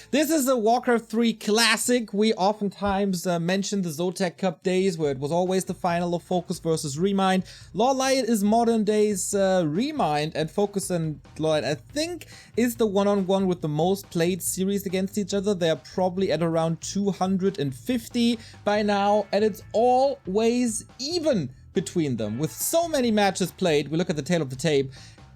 This is a Warcraft 3 classic. We oftentimes mention the Zotac Cup days where it was always the final of FoCuS versus Remind. LawLiet is modern days Remind, and FoCuS and LawLiet, I think, is the one-on-one with the most played series against each other. They're probably at around 250 by now, and it's always even between them. With so many matches played, we look at the tail of the tape.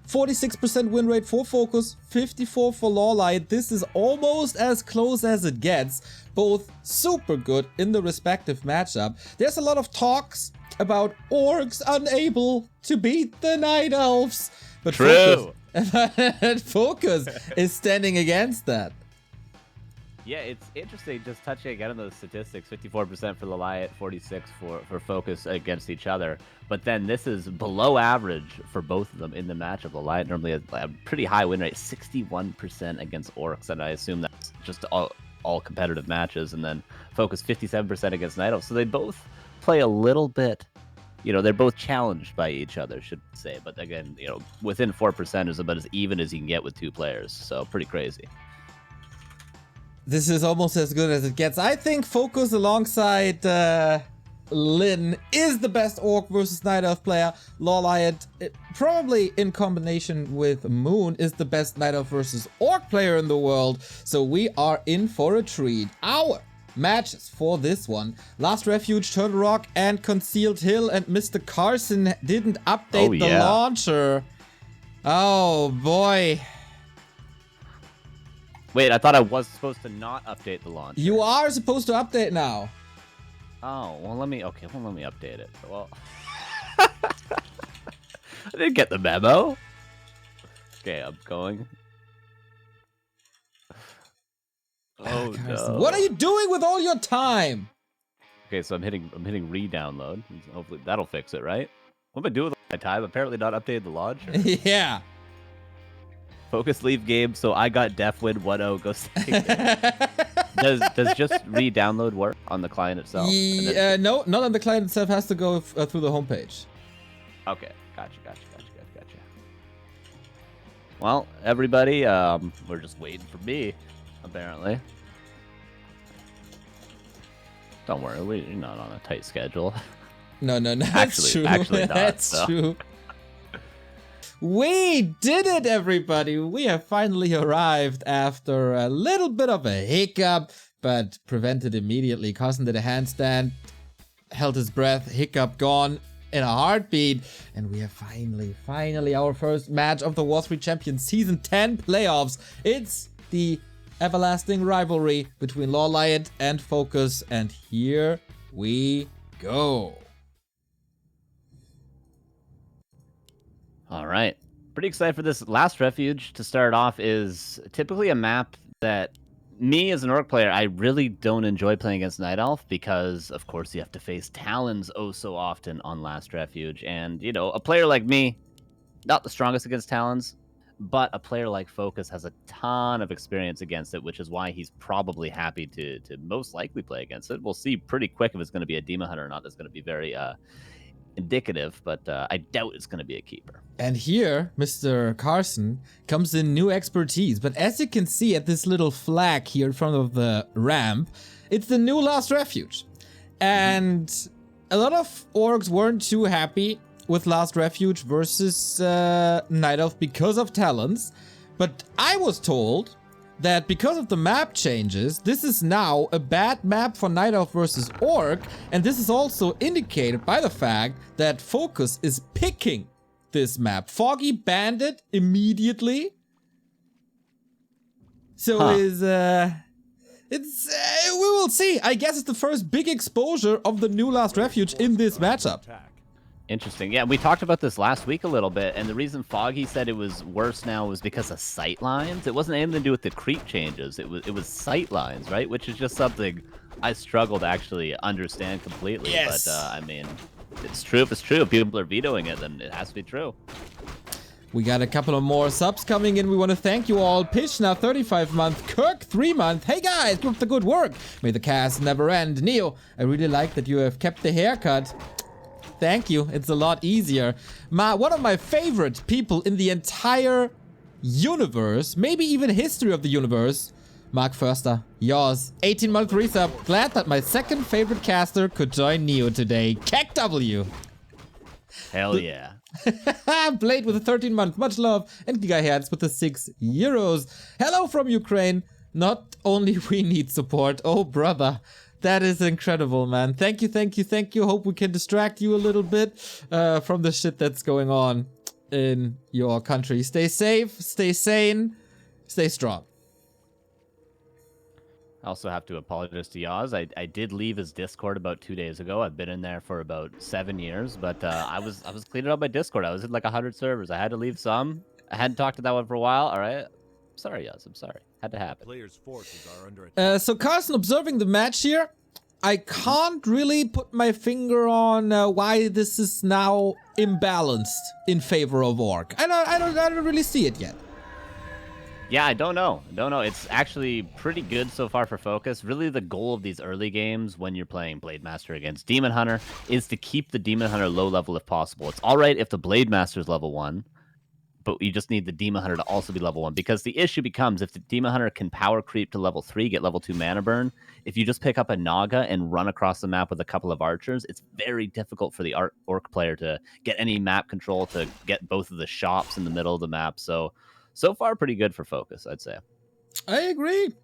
46% win rate for FoCuS, 54 for LawLiet. This is almost as close as it gets. Both super good in the respective matchup. There's a lot of talks about orcs unable to beat the Night Elves. But True. FoCuS is standing against that. Yeah, it's interesting just touching again on those statistics. 54% for LawLiet, 46 for FoCuS against each other. But then this is below average for both of them in the matchup. LawLiet normally has a pretty high win rate, 61% against orcs, and I assume that's just all competitive matches. And then FoCuS 57% against Night Elves. So they both play a little bit, you know, they're both challenged by each other, should say. But again, you know, within 4% is about as even as you can get with two players. So pretty crazy. This is almost as good as it gets. I think FoCuS alongside Lin is the best Orc versus Night Elf player. LawLiet, probably in combination with Moon, is the best Night Elf versus Orc player in the world. So we are in for a treat. Our matches for this one: Last Refuge, Turtle Rock, and Concealed Hill. And Mr. Carson didn't update the launcher. Oh boy. Wait, I thought I was supposed to not update the launcher. You are supposed to update now. Oh, well, let me update it. Well, I didn't get the memo. Okay, I'm going. Oh, no. What are you doing with all your time? Okay, so I'm hitting re-download. Hopefully that'll fix it, right? What am I doing with my time? Apparently not updated the launcher. Yeah. FoCuS leave game, so I got Deathwind 1-0. Go stay. Does just re-download work on the client itself? No, not on the client itself. Has to go through the homepage. Okay, gotcha. Well, everybody, we're just waiting for me, apparently. Don't worry, we're not on a tight schedule. No, that's true. Actually not. That's true. We did it, everybody! We have finally arrived after a little bit of a hiccup, but prevented immediately. Carson did a handstand, held his breath, hiccup gone in a heartbeat, and we have finally our first match of the W3Champions Season 10 playoffs. It's the everlasting rivalry between LawLiet and FoCuS, and here we go. All right. Pretty excited for this. Last Refuge, to start off, is typically a map that me as an Orc player, I really don't enjoy playing against Night Elf because, of course, you have to face Talons oh so often on Last Refuge. And, you know, a player like me, not the strongest against Talons, but a player like FoCuS has a ton of experience against it, which is why he's probably happy to most likely play against it. We'll see pretty quick if it's going to be a Demon Hunter or not. That's going to be very indicative, but I doubt it's going to be a keeper. And here, Mr. Carson comes in new expertise. But as you can see at this little flag here in front of the ramp, it's the new Last Refuge. And a lot of orcs weren't too happy with Last Refuge versus Night Elf because of Talons. But I was told that because of the map changes, this is now a bad map for Night Elf versus Orc, and this is also indicated by the fact that FoCuS is picking this map. Foggy banned it immediately. So we will see. I guess it's the first big exposure of the new Last Refuge in this matchup. Interesting. Yeah, we talked about this last week a little bit, and the reason Foggy said it was worse now was because of sight lines. It wasn't anything to do with the creep changes. It was sight lines, right? Which is just something I struggle to actually understand completely. Yes. But I mean, it's true. If it's true, if people are vetoing it, then it has to be true. We got a couple of more subs coming in. We want to thank you all. Pishna, 35-month. Kirk, 3-month. Hey guys, keep up the good work. May the cast never end. Neo, I really like that you have kept the haircut. Thank you. It's a lot easier. One of my favorite people in the entire universe, maybe even history of the universe, Mark Förster, yours. 18-month resub. Glad that my second favorite caster could join Neo today. Keck W. Hell yeah. Blade with a 13-month. Much love. And Gigahertz with the 6 euros. Hello from Ukraine. Not only we need support. Oh, brother. That is incredible, man. Thank you, thank you, thank you. Hope we can distract you a little bit from the shit that's going on in your country. Stay safe, stay sane, stay strong. I also have to apologize to Yaz. I did leave his Discord about 2 days ago. I've been in there for about 7 years, but I was cleaning up my Discord. I was in like 100 servers. I had to leave some. I hadn't talked to that one for a while. All right. Sorry, Yaz. I'm sorry. Had to happen. Players' forces are under attack. So Carson, observing the match here, I can't really put my finger on why this is now imbalanced in favor of Orc. I don't really see it yet. Yeah, I don't know. It's actually pretty good so far for FoCuS. Really, the goal of these early games when you're playing Blade Master against Demon Hunter is to keep the Demon Hunter low level if possible. It's all right if the Blade Master is level 1, but you just need the Demon Hunter to also be level 1, because the issue becomes if the Demon Hunter can power creep to level 3, get level 2 mana burn, if you just pick up a Naga and run across the map with a couple of archers, it's very difficult for the Orc player to get any map control to get both of the shops in the middle of the map. So far, pretty good for FoCuS, I'd say. I agree.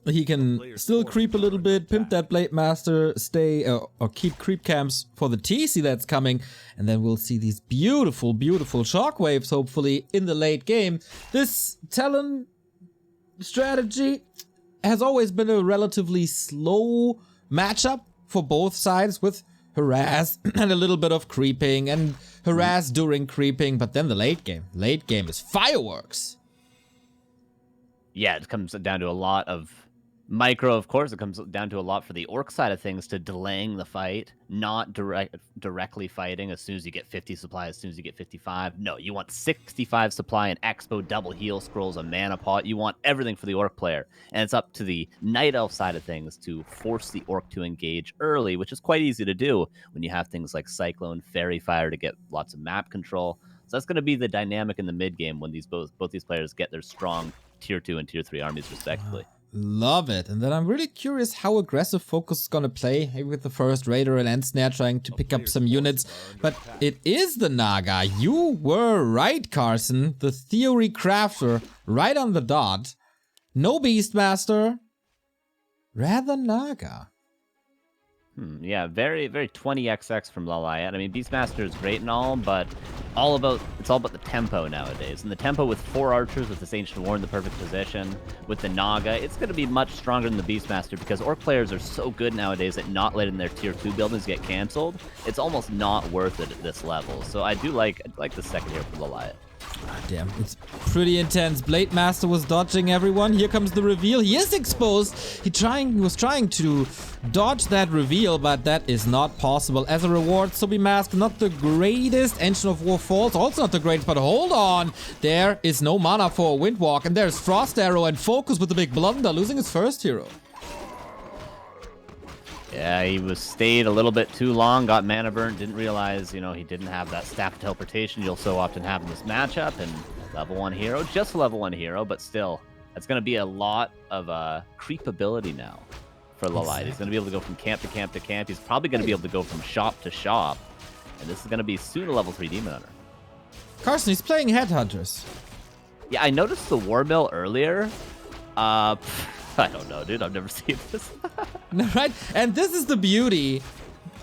He can still creep a little bit, pimp that Blade Master, stay or keep creep camps for the TC that's coming, and then we'll see these beautiful, beautiful shockwaves, hopefully, in the late game. This Talon strategy has always been a relatively slow matchup for both sides, with harass and a little bit of creeping and harass during creeping, but then the late game is fireworks. Yeah, it comes down to a lot of micro, of course. It comes down to a lot for the Orc side of things, to delaying the fight, not directly fighting as soon as you get 50 supply, as soon as you get 55. No, you want 65 supply, and Expo, double heal scrolls, a mana pot. You want everything for the Orc player. And it's up to the Night Elf side of things to force the Orc to engage early, which is quite easy to do when you have things like Cyclone, Fairy Fire to get lots of map control. So that's going to be the dynamic in the mid game when both these players get their strong tier 2 and tier 3 armies respectively. Love it. And then I'm really curious how aggressive FoCuS is gonna play, maybe with the first Raider and End Snare trying to pick up some units. But it is the Naga. You were right, Carson. The Theory Crafter, right on the dot. No Beastmaster, rather Naga. Yeah, very, very 20XX from LawLiet. I mean, Beastmaster is great and all, but it's all about the tempo nowadays. And the tempo with 4 archers, with this Ancient War in the perfect position, with the Naga, it's going to be much stronger than the Beastmaster, because Orc players are so good nowadays at not letting their tier 2 buildings get cancelled. It's almost not worth it at this level. So I do like the second here for LawLiet. Ah, damn, it's pretty intense. Blade Master was dodging everyone. Here comes the reveal. He is exposed. He was trying to dodge that reveal, but that is not possible. As a reward, Sobi Mask, not the greatest. Ancient of War falls, also not the greatest, but hold on. There is no mana for Windwalk, and there's Frost Arrow, and FoCuS with the big blunder, losing his first hero. Yeah, he stayed a little bit too long, got mana burn, didn't realize, he didn't have that staff of teleportation you'll so often have in this matchup, and level 1 hero, just level 1 hero, but still, that's going to be a lot of creep ability now for LawLiet. Exactly. He's going to be able to go from camp to camp to camp. He's probably going to be able to go from shop to shop, and this is going to be soon a level 3 Demon Hunter. Carson, he's playing Headhunters. Yeah, I noticed the War Mill earlier. I don't know, dude. I've never seen this. Right? And this is the beauty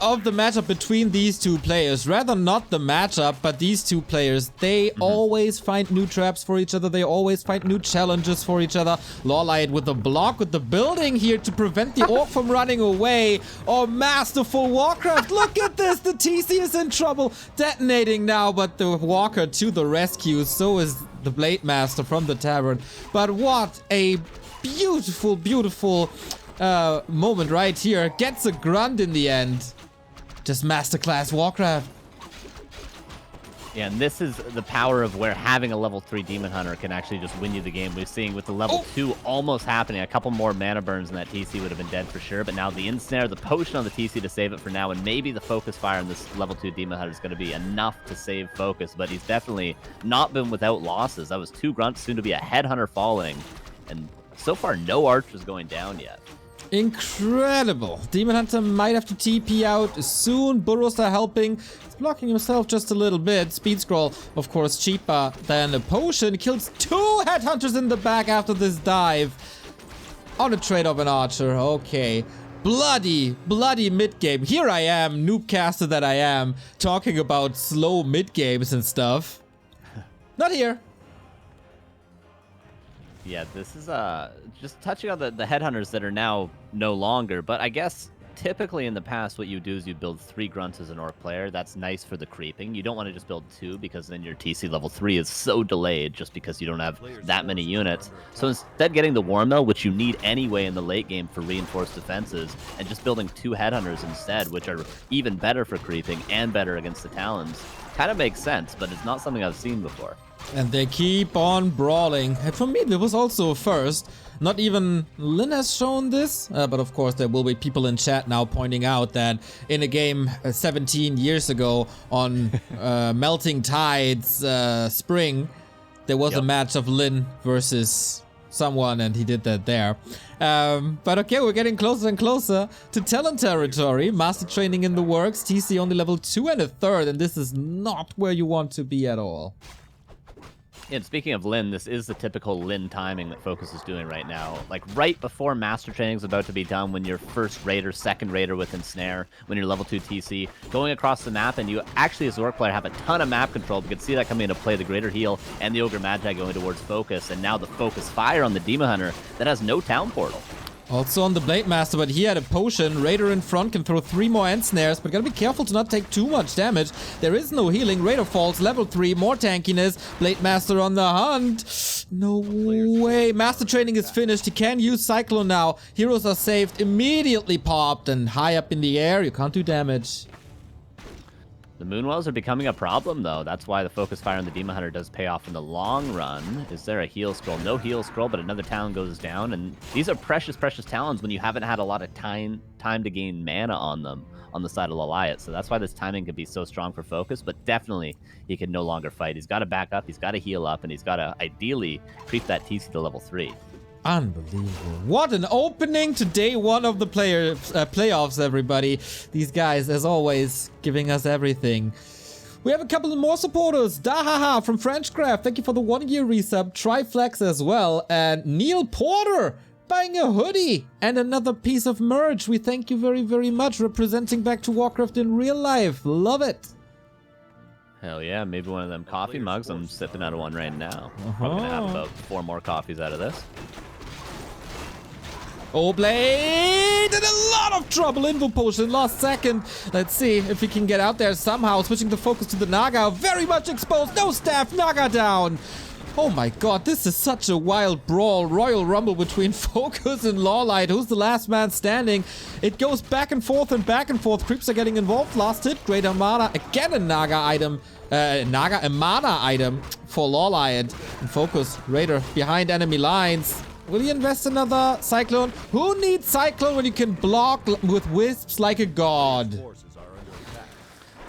of the matchup between these two players. Rather not the matchup, but these two players. They always find new traps for each other. They always find new challenges for each other. LawLiet with the block, with the building here to prevent the Orc from running away. Oh, masterful Warcraft. Look at this. The TC is in trouble. Detonating now, but the Walker to the rescue. So is the Blade Master from the Tavern. But what a beautiful, beautiful moment right here. Gets a grunt in the end. Just masterclass Warcraft. Yeah, and this is the power of where having a level 3 Demon Hunter can actually just win you the game. We're seeing with the level 2 almost happening. A couple more mana burns and that TC would have been dead for sure. But now the Ensnare, the potion on the TC to save it for now, and maybe the Focus Fire on this level 2 Demon Hunter is going to be enough to save FoCuS. But he's definitely not been without losses. That was 2 grunts, soon to be a Headhunter falling. And So far, no archers going down yet. Incredible. Demon Hunter might have to TP out soon. Burrows are helping. He's blocking himself just a little bit. Speed scroll, of course, cheaper than a potion. Kills 2 headhunters in the back after this dive. On a trade of an archer. Okay. Bloody mid-game. Here I am, noobcaster that I am, talking about slow mid-games and stuff. Not here. Yeah, this is just touching on the headhunters that are now no longer. But I guess typically in the past, what you do is you build 3 grunts as an orc player. That's nice for the creeping. You don't want to just build 2 because then your TC level 3 is so delayed just because you don't have that many units. So instead getting the War Mill, which you need anyway in the late game for reinforced defenses, and just building 2 headhunters instead, which are even better for creeping and better against the Talons, kind of makes sense, but it's not something I've seen before. And they keep on brawling. And for me, there was also a first. Not even Lynn has shown this, but of course there will be people in chat now pointing out that in a game 17 years ago on Melting Tides Spring, there was a match of Lynn versus someone, and he did that there. But okay, we're getting closer and closer to Talon territory. Master training in the works. TC only level 2 and a third, and this is not where you want to be at all. And speaking of Lin, this is the typical Lin timing that FoCuS is doing right now. Like right before Master Training is about to be done, when you're first raider, second raider with Ensnare, when you're level 2 TC, going across the map, and you actually as a Orc player have a ton of map control. We can see that coming into play, the Greater Heal and the Ogre Magi going towards FoCuS, and now the FoCuS Fire on the Demon Hunter that has no town portal. Also on the Blade Master, but he had a potion. Raider in front can throw 3 more Ensnares, but gotta be careful to not take too much damage. There is no healing. Raider falls, level 3, more tankiness. Blade Master on the hunt. No way. Master training is finished. He can use Cyclone now. Heroes are saved, immediately popped, and high up in the air, you can't do damage. The Moonwells are becoming a problem, though. That's why the FoCuS Fire on the Demon Hunter does pay off in the long run. Is there a heal scroll? No heal scroll, but another Talon goes down. And these are precious, precious Talons when you haven't had a lot of time to gain mana on them on the side of LawLiet. So that's why this timing could be so strong for FoCuS, but definitely he can no longer fight. He's got to back up, he's got to heal up, and he's got to ideally creep that TC to level 3. Unbelievable. What an opening to day 1 of the playoffs, everybody. These guys, as always, giving us everything. We have a couple of more supporters. Dahaha from Frenchcraft, thank you for the 1-year resub. Triflex as well. And Neil Porter buying a hoodie and another piece of merch. We thank you very, very much. Representing back to Warcraft in real life. Love it. Hell yeah, maybe one of them coffee mugs. I'm sipping out of one right now. Probably gonna have about 4 more coffees out of this. Oh, Blade in a lot of trouble. Invo potion last second. Let's see if he can get out there somehow. Switching the focus to the Naga. Very much exposed. No staff. Naga down. Oh my god, this is such a wild brawl. Royal Rumble between FoCuS and LawLiet. Who's the last man standing? It goes back and forth and back and forth. Creeps are getting involved. Last hit. Great Armada. Again a Naga item. A mana item for LawLiet. And FoCuS Raider behind enemy lines. Will he invest another Cyclone? Who needs Cyclone when you can block with Wisps like a god?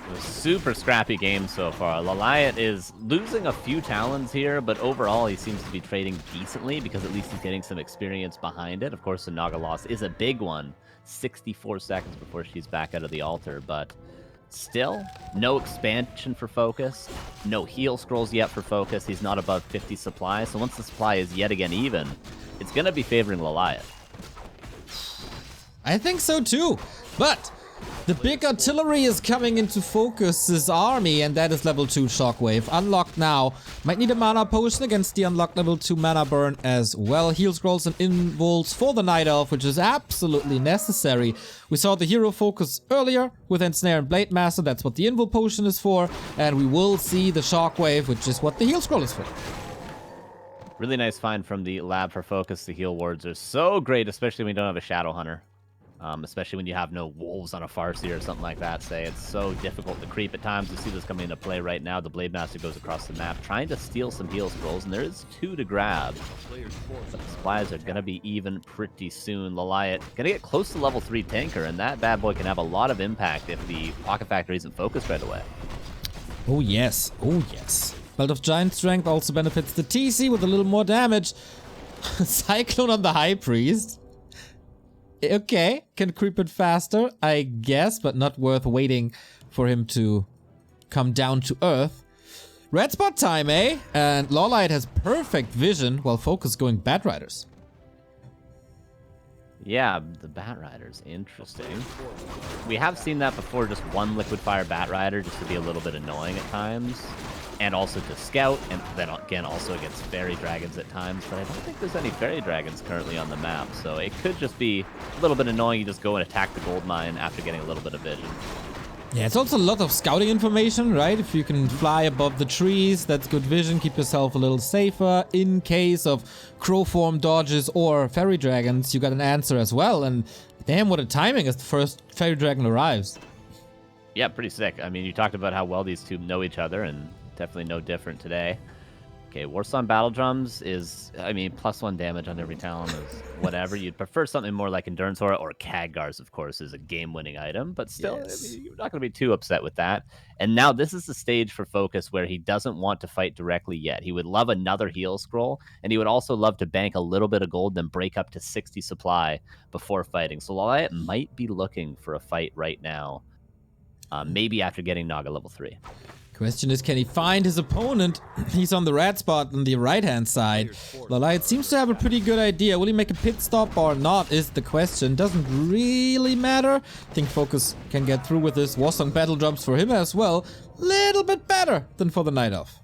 A super scrappy game so far. LawLiet is losing a few Talons here, but overall he seems to be trading decently because at least he's getting some experience behind it. Of course, the Naga loss is a big one. 64 seconds before she's back out of the altar, but still, no expansion for FoCuS. No heal scrolls yet for FoCuS. He's not above 50 supply, so once the supply is yet again even, it's going to be favoring LawLiet. I think so too, but the big artillery is coming into FoCuS's army, and that is level 2 Shockwave. Unlocked now. Might need a mana potion against the unlocked level 2 mana burn as well. Heal scrolls and invulns for the Night Elf, which is absolutely necessary. We saw the hero FoCuS earlier with Ensnare and Blade Master. That's what the invul potion is for. And we will see the Shockwave, which is what the heal scroll is for. Really nice find from the lab for FoCuS. The heal wards are so great, especially when you don't have a Shadow Hunter. Especially when you have no wolves on a Farseer or something like that, say. It's so difficult to creep at times. You see this coming into play right now. The Blade Master goes across the map, trying to steal some heal scrolls, and there is 2 to grab. But the supplies are going to be even pretty soon. LawLiet going to get close to level 3 tanker, and that bad boy can have a lot of impact if the Pocket Factory isn't focused right away. Oh yes, oh yes. Belt of Giant Strength also benefits the TC with a little more damage. Cyclone on the High Priest. Okay, can creep it faster, I guess, but not worth waiting for him to come down to Earth. Red spot time, eh? And LawLiet has perfect vision while FoCuS going Bat Riders. Yeah, the Bat Rider's interesting. We have seen that before, just one Liquid Fire Bat Rider, just to be a little bit annoying at times. And also to scout, and then again also against Fairy Dragons at times, but I don't think there's any Fairy Dragons currently on the map, so it could just be a little bit annoying. You just go and attack the gold mine after getting a little bit of vision. Yeah, it's also a lot of scouting information, right? If you can fly above the trees, that's good vision, keep yourself a little safer. In case of crow form dodges or Fairy Dragons, you got an answer as well, and damn, what a timing as the first Fairy Dragon arrives. Yeah, pretty sick. I mean, you talked about how well these two know each other, and definitely no different today. Okay, Warsong Battle Drums is, I mean, +1 damage on every Talon is whatever. You'd prefer something more like Endurance Aura, or Khadgar's, of course, is a game-winning item, but still, Yes. I mean, you're not going to be too upset with that. And now this is the stage for FoCuS where he doesn't want to fight directly yet. He would love another heal scroll, and he would also love to bank a little bit of gold, then break up to 60 supply before fighting. So LawLiet might be looking for a fight right now, maybe after getting Naga level 3. Question is, can he find his opponent? He's on the red spot on the right-hand side. LawLiet seems to have a pretty good idea. Will he make a pit stop or not is the question. Doesn't really matter. I think FoCuS can get through with this. Warsong Battle Drums for him as well. Little bit better than for the Night Elf.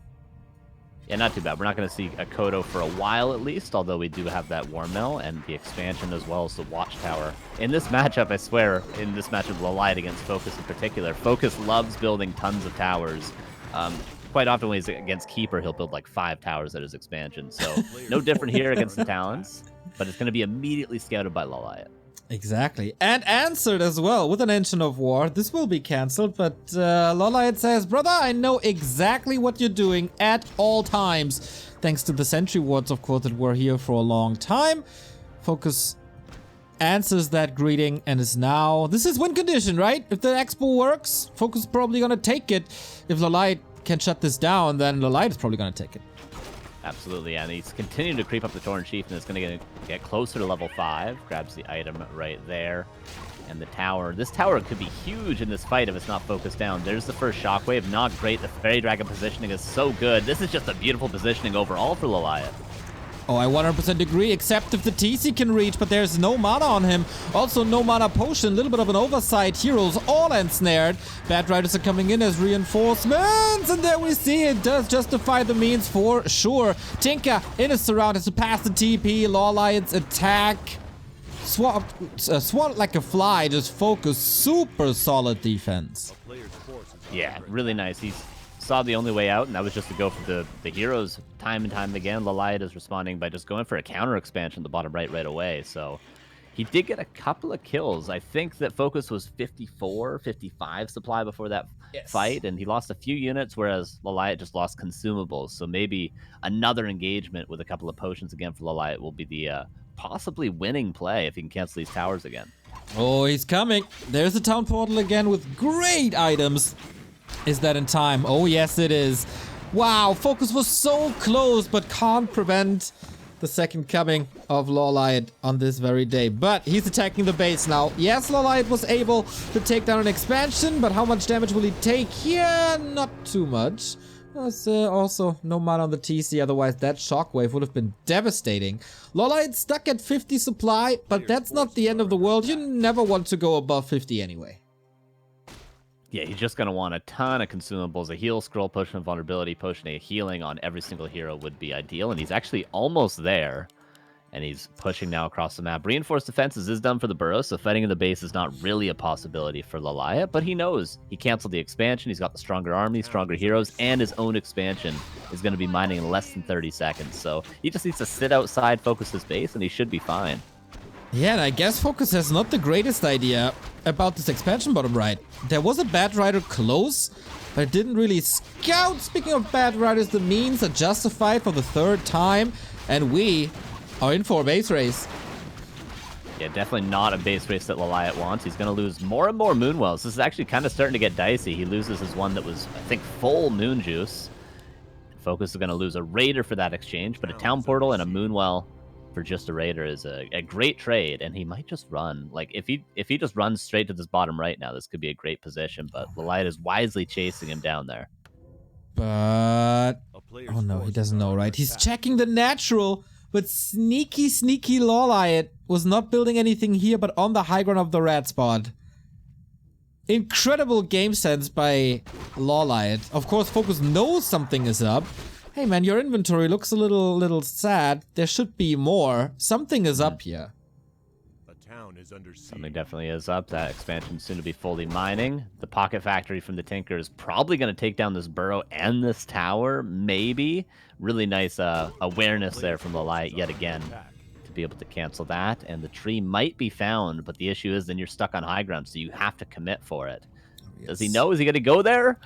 Yeah, not too bad. We're not going to see a Kodo for a while at least, although we do have that War Mill and the expansion as well as the Watchtower. In this matchup, I swear, in this matchup, LawLiet against FoCuS in particular, FoCuS loves building tons of towers. Quite often when he's against Keeper, he'll build like 5 towers at his expansion. So no different here against the Talons, but it's going to be immediately scouted by LawLiet. Exactly. And answered as well with an Engine of War. This will be cancelled, but LawLiet says, brother, I know exactly what you're doing at all times. Thanks to the sentry wards, of course, that were here for a long time. FoCuS answers that greeting and is now... This is win condition, right? If the expo works, FoCuS probably gonna take it. If LawLiet can shut this down, then LawLiet is probably gonna take it. Absolutely, and he's continuing to creep up the Torrent Chief, and it's going to get closer to level 5. Grabs the item right there. And the tower. This tower could be huge in this fight if it's not focused down. There's the first shockwave. Not great. The Fairy Dragon positioning is so good. This is just a beautiful positioning overall for LawLiet. Oh, I 100% agree, except if the TC can reach, but there's no mana on him. Also, no mana potion, a little bit of an oversight. Heroes all ensnared. Bat Riders are coming in as reinforcements, and there we see it does justify the means for sure. Tinka in his surround has to pass the TP. LawLiet's attack. Swat like a fly, just FoCuS. Super solid defense. Yeah, really nice. He's saw the only way out, and that was just to go for the heroes time and time again. LawLiet is responding by just going for a counter expansion in the bottom right away. So he did get a couple of kills. I think that FoCuS was 54, 55 supply before that fight, and he lost a few units, whereas LawLiet just lost consumables. So maybe another engagement with a couple of potions again for LawLiet will be the possibly winning play if he can cancel these towers again. Oh, he's coming. There's the town portal again with great items. Is that in time? Oh, yes, it is. Wow, FoCuS was so close, but can't prevent the second coming of LawLiet on this very day. But he's attacking the base now. Yes, LawLiet was able to take down an expansion, but how much damage will he take here? Not too much. There's also no mana on the TC, otherwise that shockwave would have been devastating. LawLiet stuck at 50 supply, but that's not the end of the world. You never want to go above 50 anyway. Yeah, he's just going to want a ton of consumables. A heal scroll, potion of vulnerability, potion of healing on every single hero would be ideal. And he's actually almost there. And he's pushing now across the map. Reinforced defenses is done for the burrow, so fighting in the base is not really a possibility for LawLiet. But he knows he canceled the expansion. He's got the stronger army, stronger heroes, and his own expansion is going to be mining in less than 30 seconds. So he just needs to sit outside, focus his base, and he should be fine. Yeah, and I guess FoCuS has not the greatest idea about this expansion bottom right. There was a Bat Rider close, but it didn't really scout. Speaking of Bat Riders, the means are justified for the third time, and we are in for a base race. Yeah, definitely not a base race that LawLiet wants. He's going to lose more and more Moonwells. This is actually kind of starting to get dicey. He loses his one that was, I think, full Moon Juice. FoCuS is going to lose a Raider for that exchange, but a Town Portal and a Moonwell for just a raider is a great trade, and he might just run. Like if he just runs straight to this bottom right now, this could be a great position. But LawLiet is wisely chasing him down there. But oh no, he doesn't know, right? He's checking the natural, but sneaky LawLiet was not building anything here, but on the high ground of the red spot. Incredible game sense by LawLiet. Of course, FoCuS knows something is up. Hey man, your inventory looks a little sad. There should be more. Something is up here. A town is under siege. Something definitely is up. That expansion soon to be fully mining. The pocket factory from the Tinker is probably going to take down this burrow and this tower. Maybe. Really nice awareness there from LawLiet yet again to be able to cancel that. And the tree might be found, but the issue is then you're stuck on high ground, so you have to commit for it. Yes. Does he know? Is he going to go there?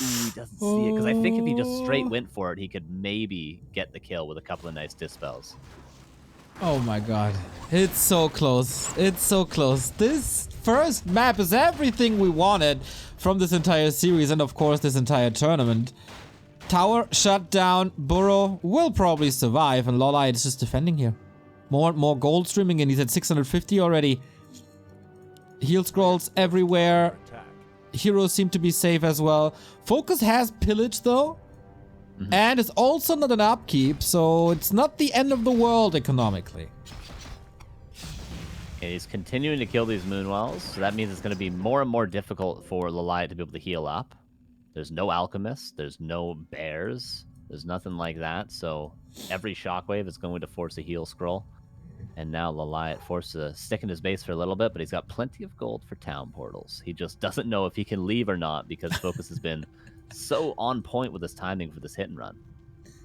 Ooh, he doesn't see it, because I think if he just straight went for it, he could maybe get the kill with a couple of nice dispels. Oh my god. It's so close. It's so close. This first map is everything we wanted from this entire series and of course this entire tournament. Tower shut down. Burrow will probably survive, and LawLiet is just defending here. More gold streaming, and he's at 650 already. Heal scrolls everywhere. Heroes seem to be safe as well. FoCuS has pillage though. And it's also not an upkeep, so it's not the end of the world economically. And he's continuing to kill these Moonwells, so that means it's going to be more and more difficult for LawLiet to be able to heal up. There's no Alchemist, there's no Bears, there's nothing like that, so every Shockwave is going to force a heal scroll. And now LawLiet forced to stick in his base for a little bit, but he's got plenty of gold for town portals. He just doesn't know if he can leave or not, because FoCuS has been so on point with his timing for this hit and run.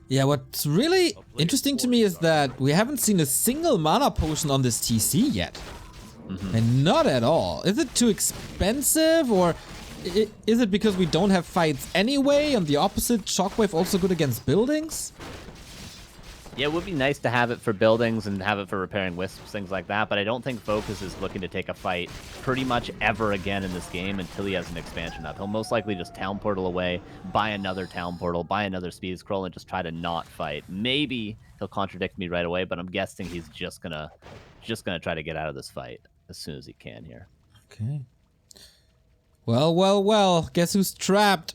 Yeah, what's really interesting to me is that we haven't seen a single mana potion on this TC yet. And not at all. Is it too expensive, or is it because we don't have fights anyway? On the opposite, Shockwave also good against buildings? Yeah, it would be nice to have it for buildings and have it for repairing wisps, things like that, but I don't think FoCuS is looking to take a fight pretty much ever again in this game until he has an expansion up. He'll most likely just town portal away, buy another town portal, buy another speed scroll, and just try to not fight. Maybe he'll contradict me right away, but I'm guessing he's just gonna try to get out of this fight as soon as he can here. Okay. Well, guess who's trapped?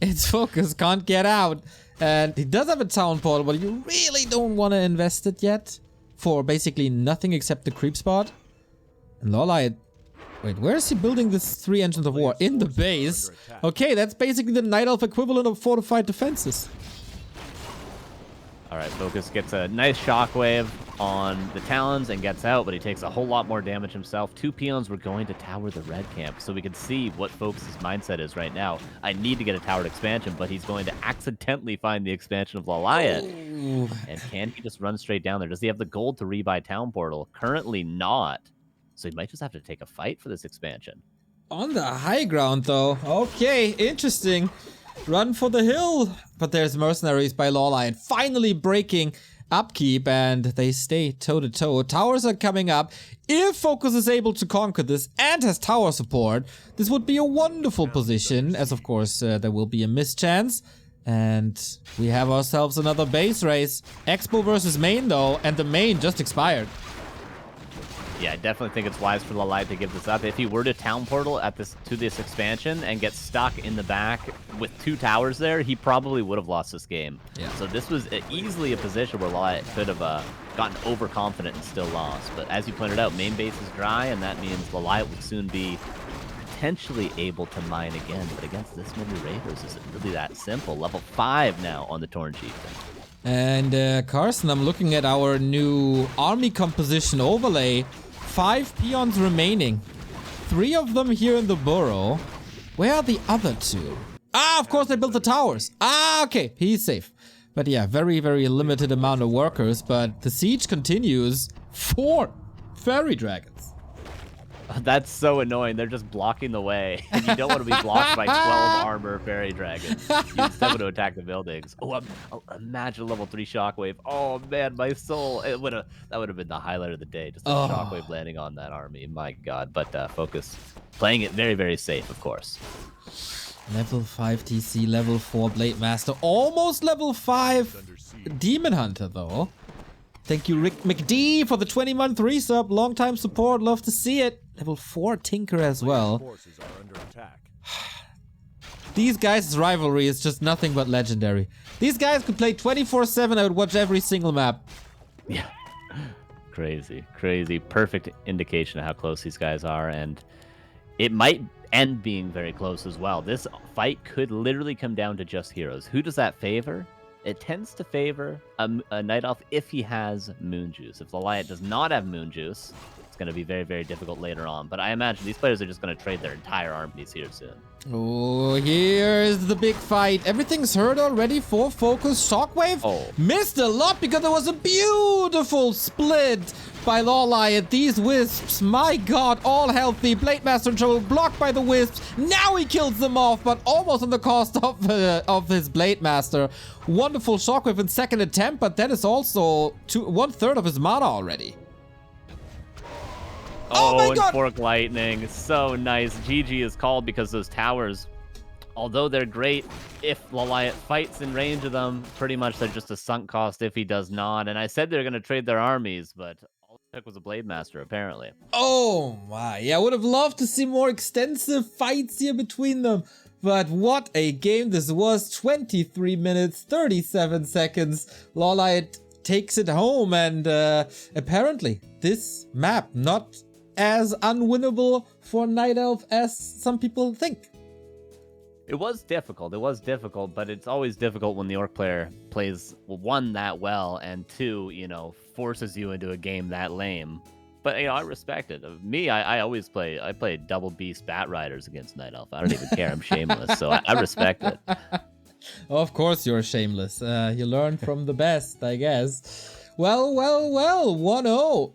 It's FoCuS, can't get out. And he does have a town portal, but you really don't want to invest it yet for basically nothing except the creep spot. And LawLiet, wait, where is he building this 3 engines of war? In the base. Okay, that's basically the Night Elf equivalent of fortified defenses. All right, FoCuS gets a nice shockwave on the Talons and gets out, but he takes a whole lot more damage himself. 2 peons were going to tower the red camp, so we can see what FoCuS' mindset is right now. I need to get a towered expansion, but he's going to accidentally find the expansion of LawLiet. And can he just run straight down there? Does he have the gold to rebuy Town Portal? Currently not, so he might just have to take a fight for this expansion. On the high ground, though. Okay, interesting. Run for the hill. But there's mercenaries by LawLiet finally breaking upkeep, and they stay toe-to-toe. Towers are coming up. If FoCuS is able to conquer this and has tower support, this would be a wonderful position, as of course there will be a mischance. And we have ourselves another base race. Expo versus main, though, and the main just expired. Yeah, I definitely think it's wise for LawLiet to give this up. If he were to town portal at this expansion and get stuck in the back with 2 towers there, he probably would have lost this game. Yeah. So this was easily a position where LawLiet could have gotten overconfident and still lost. But as you pointed out, main base is dry, and that means LawLiet will soon be potentially able to mine again. But against this many raiders, is it really that simple? Level 5 now on the Torn Chieftain. And Carson, I'm looking at our new army composition overlay. 5 peons remaining. 3 of them here in the burrow. Where are the other 2? Ah, of course they built the towers. Ah, okay, he's safe. But yeah, very, very limited amount of workers, but the siege continues. 4 fairy dragons. That's so annoying. They're just blocking the way. And you don't want to be blocked by 12 armor fairy dragons. You instead want to attack the buildings. Oh, imagine level 3 shockwave. Oh man, my soul. That would have been the highlight of the day. Just a shockwave landing on that army. My god. But FoCuS playing it very, very safe, of course. Level 5 TC, level 4 Blade Master, almost level 5 Demon Hunter though. Thank you, Rick McD, for the 20-month resub. Long time support. Love to see it. Level 4 Tinker as well. Forces are under attack. These guys' rivalry is just nothing but legendary. These guys could play 24/7. I would watch every single map. Yeah. Crazy, crazy. Perfect indication of how close these guys are, and it might end being very close as well. This fight could literally come down to just heroes. Who does that favor? It tends to favor a Night Elf if he has Moon Juice. If LawLiet does not have Moon Juice, it's going to be very, very difficult later on. But I imagine these players are just going to trade their entire armies here soon. Oh, here's the big fight. Everything's heard already for FoCuS. Shockwave missed a lot because there was a beautiful split by LawLiet. These Wisps, my god, all healthy. Blademaster in trouble, blocked by the Wisps. Now he kills them off, but almost on the cost of his Blademaster. Wonderful Shockwave in second attempt, but that is also 1/3 of his mana already. Oh my god! And Fork Lightning, so nice. GG is called because those towers, although they're great, if LawLiet fights in range of them, pretty much they're just a sunk cost if he does not. And I said they're going to trade their armies, but all it took was a Blademaster, apparently. Oh my, yeah, I would have loved to see more extensive fights here between them. But what a game this was. 23 minutes, 37 seconds. LawLiet takes it home, and apparently this map not as unwinnable for Night Elf as some people think. It was difficult, but it's always difficult when the Orc player plays, well, one, that well, and two, you know, forces you into a game that lame. But, you know, I respect it. Me, I always play, I play double beast Bat Riders against Night Elf. I don't even care, I'm shameless, so I respect it. Of course you're shameless. You learn from the best, I guess. Well, 1-0.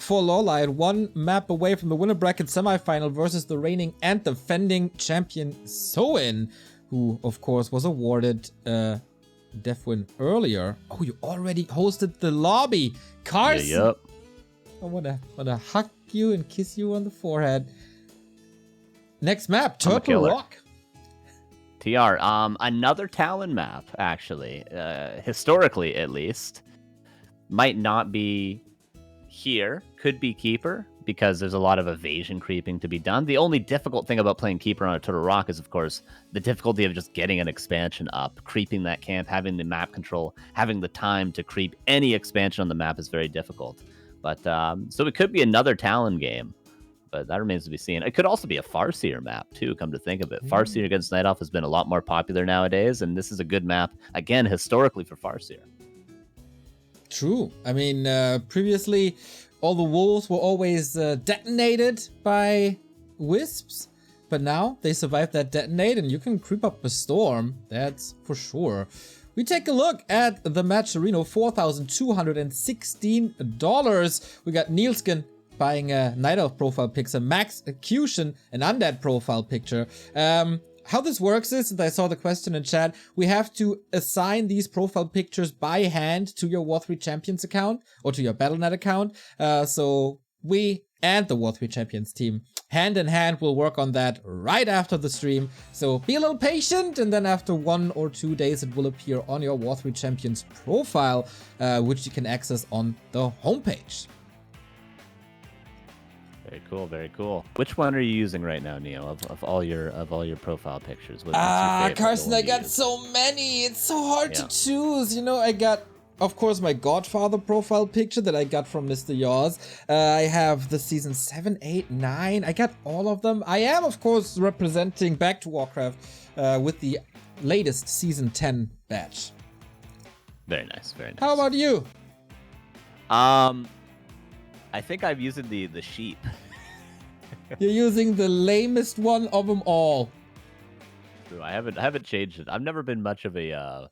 For LawLiet, one map away from the winner bracket semifinal versus the reigning and defending champion Soin, who of course was awarded Def Win earlier. Oh, you already hosted the lobby, Carson. Yeah, yep. I wanna hug you and kiss you on the forehead. Next map, Turtle Rock. TR, another Talon map actually, historically at least, might not be here, could be Keeper, because there's a lot of evasion creeping to be done. The only difficult thing about playing Keeper on a Turtle Rock is, of course, the difficulty of just getting an expansion up, creeping that camp, having the map control, having the time to creep any expansion on the map is very difficult. But, so it could be another Talon game, but that remains to be seen. It could also be a FoCuS map, too, come to think of it. FoCuS against Night Elf has been a lot more popular nowadays, and this is a good map, again, historically for FoCuS. True. I mean, previously, all the wolves were always detonated by wisps, but now they survived that detonate, and you can creep up a storm. That's for sure. We take a look at the match arena, $4,216. We got Nielskin buying a Night Elf profile picture, Max Acution, an Undead profile picture. How this works is, and I saw the question in chat, we have to assign these profile pictures by hand to your W3Champions account or to your Battle.net account. So we and the W3Champions team, hand in hand, will work on that right after the stream. So be a little patient, and then after 1 or 2 days, it will appear on your W3Champions profile, which you can access on the homepage. Very cool, very cool. Which one are you using right now, Neo? Of all your profile pictures? What's your favorite? Carson, I got so many. It's so hard to choose. You know, I got, of course, my Godfather profile picture that I got from Mr. Yaws. I have the season 7, 8, 9. I got all of them. I am, of course, representing Back to Warcraft with the latest season 10 batch. Very nice, very nice. How about you? I think I'm using the sheep. You're using the lamest one of them all. True, I haven't changed it. I've never been much of a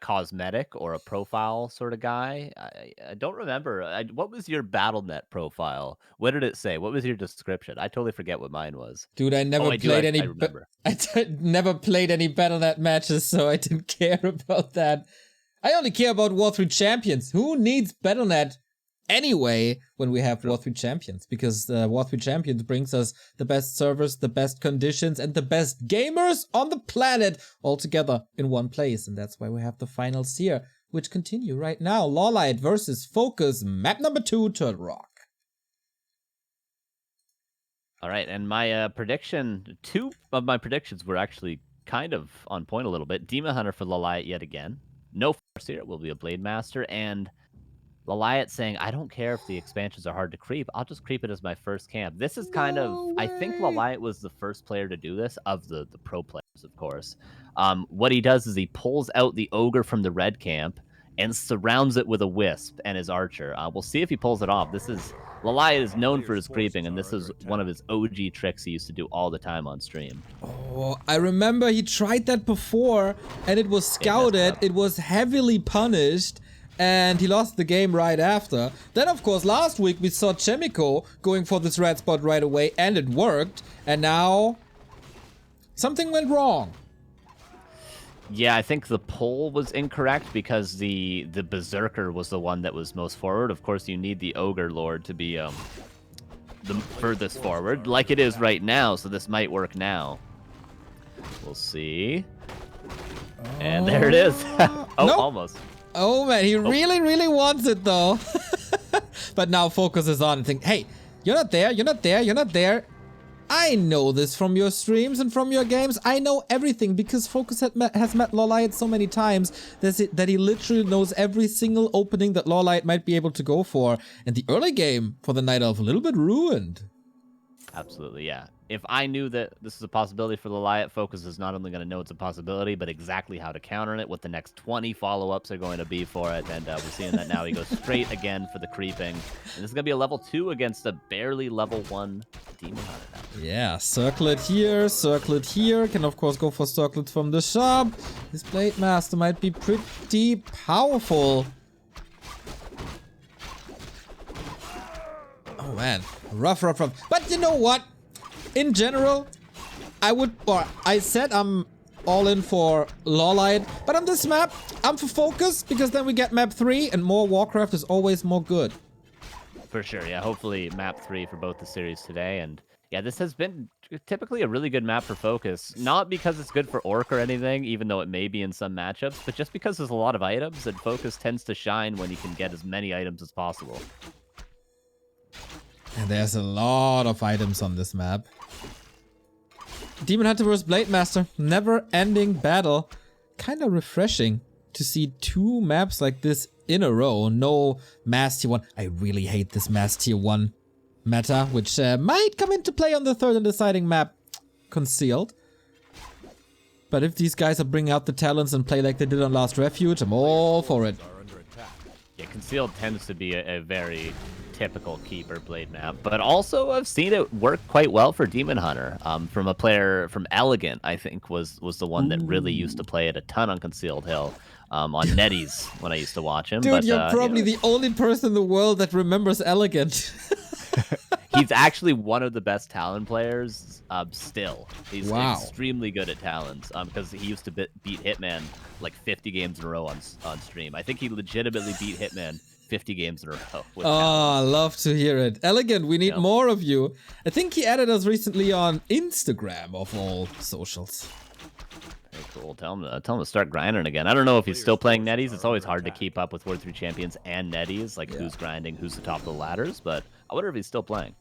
cosmetic or a profile sort of guy. I don't remember. What was your Battle.net profile? What did it say? What was your description? I totally forget what mine was. Dude, I never played any. I never played any Battle.net matches, so I didn't care about that. I only care about W3Champions. Who needs Battle.net anyway when we have W3Champions? Because W3Champions brings us the best servers, the best conditions, and the best gamers on the planet all together in one place. And that's why we have the finals here. which continue right now. LawLiet versus FoCuS, map number 2, Turtle Rock. All right, and my prediction, 2 of my predictions were actually kind of on point a little bit. Demon Hunter for LawLiet yet again. No CORSAIR, it will be a Blade Master, and LawLiet saying, I don't care if the expansions are hard to creep, I'll just creep it as my first camp. This is kind of, I think LawLiet was the first player to do this, of the pro players, of course. What he does is he pulls out the Ogre from the red camp and surrounds it with a Wisp and his Archer. We'll see if he pulls it off. LawLiet is known for his creeping, and this is one of his OG tricks he used to do all the time on stream. Oh, I remember he tried that before, and it was scouted, it was heavily punished, and he lost the game right after. Then, of course, last week we saw Chemico going for this red spot right away, and it worked, and now something went wrong. Yeah, I think the pull was incorrect because the Berserker was the one that was most forward. Of course, you need the Ogre Lord to be the furthest forward, like it is right now, so this might work now. We'll see. And there it is. Oh, nope. Almost. Oh man, he really, really wants it though. But now FoCuS is on and think, hey, you're not there, you're not there, you're not there. I know this from your streams and from your games. I know everything because FoCuS has met LawLiet so many times that he literally knows every single opening that LawLiet might be able to go for. And the early game for the Night Elf a little bit ruined. Absolutely, yeah. If I knew that this is a possibility for LawLiet, FoCuS is not only going to know it's a possibility, but exactly how to counter it, what the next 20 follow-ups are going to be for it. And we're seeing that now. He goes straight again for the creeping. And this is going to be a level 2 against a barely level 1 Demon Hunter now. Yeah, circlet here, circlet here. Can of course go for circlets from the shop. This Blade Master might be pretty powerful. Oh man, rough. But you know what? In general, I said I'm all in for LawLiet, but on this map, I'm for FoCuS because then we get map 3 and more Warcraft is always more good. For sure, yeah. Hopefully map 3 for both the series today. And yeah, this has been typically a really good map for FoCuS. Not because it's good for Orc or anything, even though it may be in some matchups, but just because there's a lot of items and FoCuS tends to shine when you can get as many items as possible. And there's a lot of items on this map. Demon Hunter vs Blade Master, never-ending battle. Kind of refreshing to see 2 maps like this in a row. No Mass Tier 1. I really hate this Mass Tier 1 meta, which might come into play on the third and deciding map, Concealed. But if these guys are bringing out the talents and play like they did on last Refuge, I'm all for it. Yeah, Concealed tends to be a very typical keeper blade map, but also I've seen it work quite well for Demon Hunter. From a player from Elegant, I think was the one that really used to play it a ton on Concealed Hill, on NetEase when I used to watch him. Dude, but, you're probably the only person in the world that remembers Elegant. He's actually one of the best Talon players still. He's wow. extremely good at Talons because he used to beat Hitman like 50 games in a row on stream. I think he legitimately beat Hitman 50 games in a row. Oh, I love to hear it. Elegant, we need more of you. I think he added us recently on Instagram of all socials. Very cool. Tell him to start grinding again. I don't know if he's still playing NetEase. It's always hard to keep up with W3Champions and NetEase, like who's grinding, who's the top of the ladders, but I wonder if he's still playing.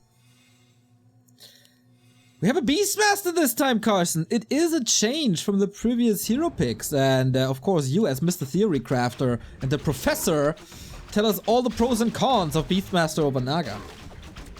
We have a Beastmaster this time, Carson. It is a change from the previous hero picks, and of course you as Mr. Theory Crafter and the Professor tell us all the pros and cons of Beastmaster over Naga.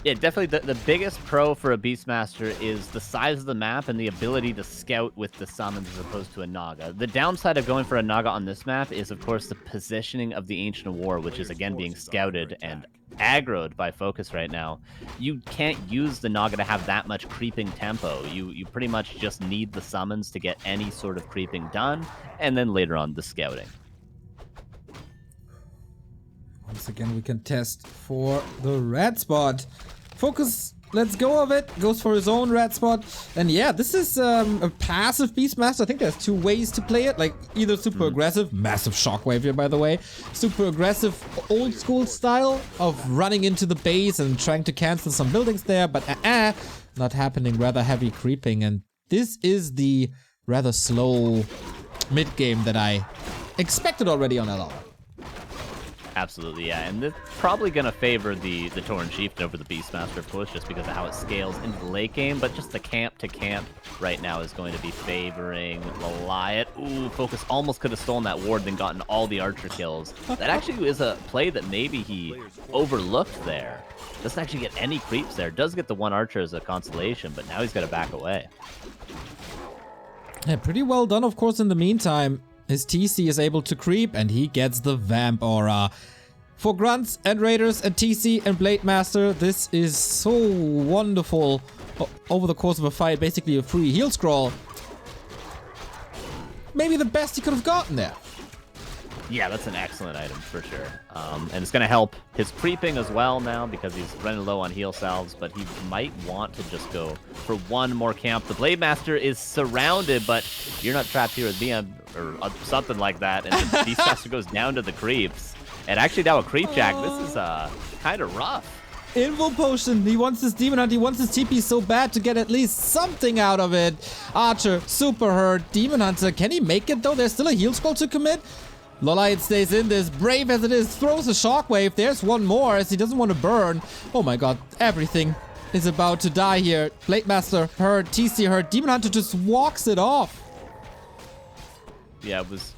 Yeah, definitely the biggest pro for a Beastmaster is the size of the map and the ability to scout with the summons as opposed to a Naga. The downside of going for a Naga on this map is, of course, the positioning of the Ancient of War, which is, again, being scouted and aggroed by FoCuS right now. You can't use the Naga to have that much creeping tempo. You pretty much just need the summons to get any sort of creeping done, and then later on, the scouting. Once again, we can test for the red spot. FoCuS, let's go of it. Goes for his own red spot. And yeah, this is a passive Beastmaster. I think there's 2 ways to play it. Like either super aggressive, massive shockwave here by the way. Super aggressive old school style of running into the base and trying to cancel some buildings there. But not happening. Rather heavy creeping. And this is the rather slow mid game that I expected already on LR. Absolutely, yeah, and it's probably going to favor the Tauren Chieftain over the Beastmaster push just because of how it scales into the late game, but just the camp to camp right now is going to be favoring LawLiet. Ooh, FoCuS almost could have stolen that ward, then gotten all the archer kills. That actually is a play that maybe he overlooked there. Doesn't actually get any creeps there. Does get the one archer as a consolation, but now he's got to back away. Yeah, pretty well done, of course, in the meantime. His TC is able to creep, and he gets the Vamp Aura. For Grunts and Raiders and TC and Blade Master, this is so wonderful. Over the course of a fight, basically a free heal scroll. Maybe the best he could have gotten there. Yeah, that's an excellent item for sure. And it's going to help his creeping as well now because he's running low on heal salves, but he might want to just go for one more camp. The Blade Master is surrounded, but you're not trapped here with me or something like that. And the Beastmaster goes down to the creeps. And actually now a creep jack. This is kind of rough. Invo Potion. He wants his Demon Hunt. He wants his TP so bad to get at least something out of it. Archer, super hurt. Demon Hunter, can he make it though? There's still a heal scroll to commit. LawLiet stays in this, brave as it is, throws a shockwave. There's one more as he doesn't want to burn. Oh my god, everything is about to die here. Blade Master hurt, TC hurt, Demon Hunter just walks it off. Yeah, it was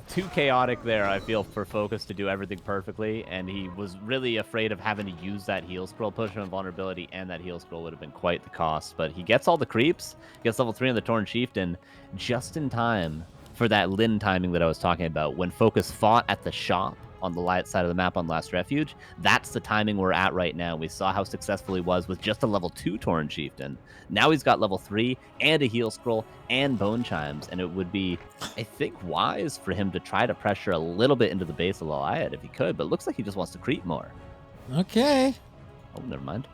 too chaotic there, I feel, for FoCuS to do everything perfectly, and he was really afraid of having to use that heal scroll, push him invulnerability, and that heal scroll would have been quite the cost. But he gets all the creeps, gets level 3 on the Tauren Chieftain, just in time for that Lin timing that I was talking about. When FoCuS fought at the shop on the light side of the map on Last Refuge, that's the timing we're at right now. We saw how successful he was with just a level 2 Tauren Chieftain. Now he's got level 3 and a heal scroll and bone chimes, and it would be, I think, wise for him to try to pressure a little bit into the base of LawLiet if he could, but it looks like he just wants to creep more. Okay. Oh, never mind.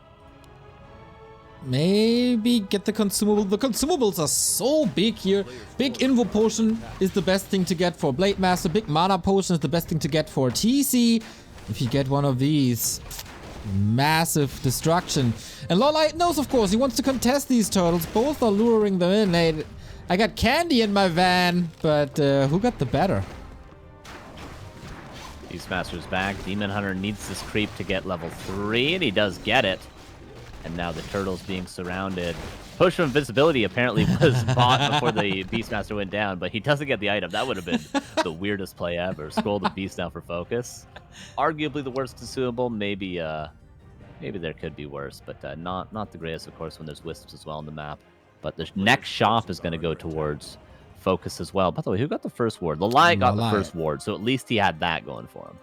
Maybe get the consumable. The consumables are so big here. Big Invo Potion is the best thing to get for Blade Master. Big Mana Potion is the best thing to get for TC. If you get one of these, massive destruction. And LawLiet knows, of course, he wants to contest these turtles. Both are luring them in. Hey, I got candy in my van, but who got the better? Beastmaster's back. Demon Hunter needs this creep to get level 3, and he does get it. And now the turtle's being surrounded. Push of Invisibility apparently was bought before the Beastmaster went down, but he doesn't get the item. That would have been the weirdest play ever. Scroll the Beast down for FoCuS. Arguably the worst consumable. Maybe there could be worse, but not the greatest, of course, when there's Wisps as well on the map. But the next shop is going to go towards FoCuS as well. By the way, who got the first ward? LawLiet got the first ward, so at least he had that going for him.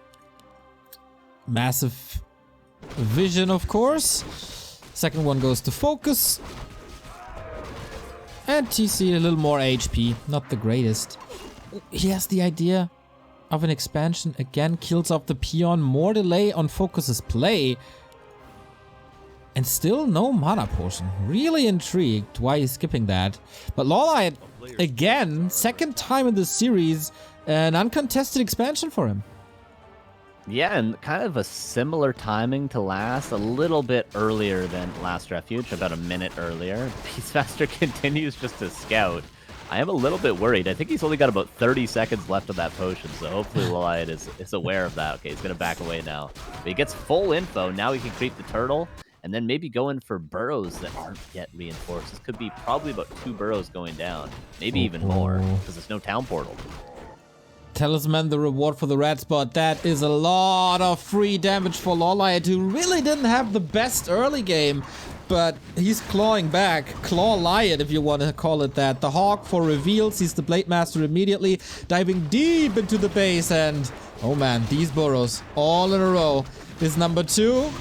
Massive vision, of course. Second one goes to FoCuS. And TC a little more HP. Not the greatest. He has the idea of an expansion. Again, kills off the peon. More delay on FoCuS's play. And still no mana potion. Really intrigued why he's skipping that. But LawLiet, again, second time in this series, an uncontested expansion for him. Yeah, and kind of a similar timing to last, a little bit earlier than Last Refuge, about a minute earlier. Beastmaster continues just to scout. I am a little bit worried. I think he's only got about 30 seconds left of that potion, so hopefully LawLiet is aware of that. Okay, he's going to back away now. But he gets full info. Now he can creep the turtle, and then maybe go in for burrows that aren't yet reinforced. This could be probably about 2 burrows going down, maybe even more, because there's no town portal. Talisman, the reward for the red spot. That is a lot of free damage for LawLiet, who really didn't have the best early game, but he's clawing back. LawLiet, if you want to call it that. The Hawk for reveals. He's the Blade Master immediately, diving deep into the base, and oh man, these burrows all in a row. This number 2.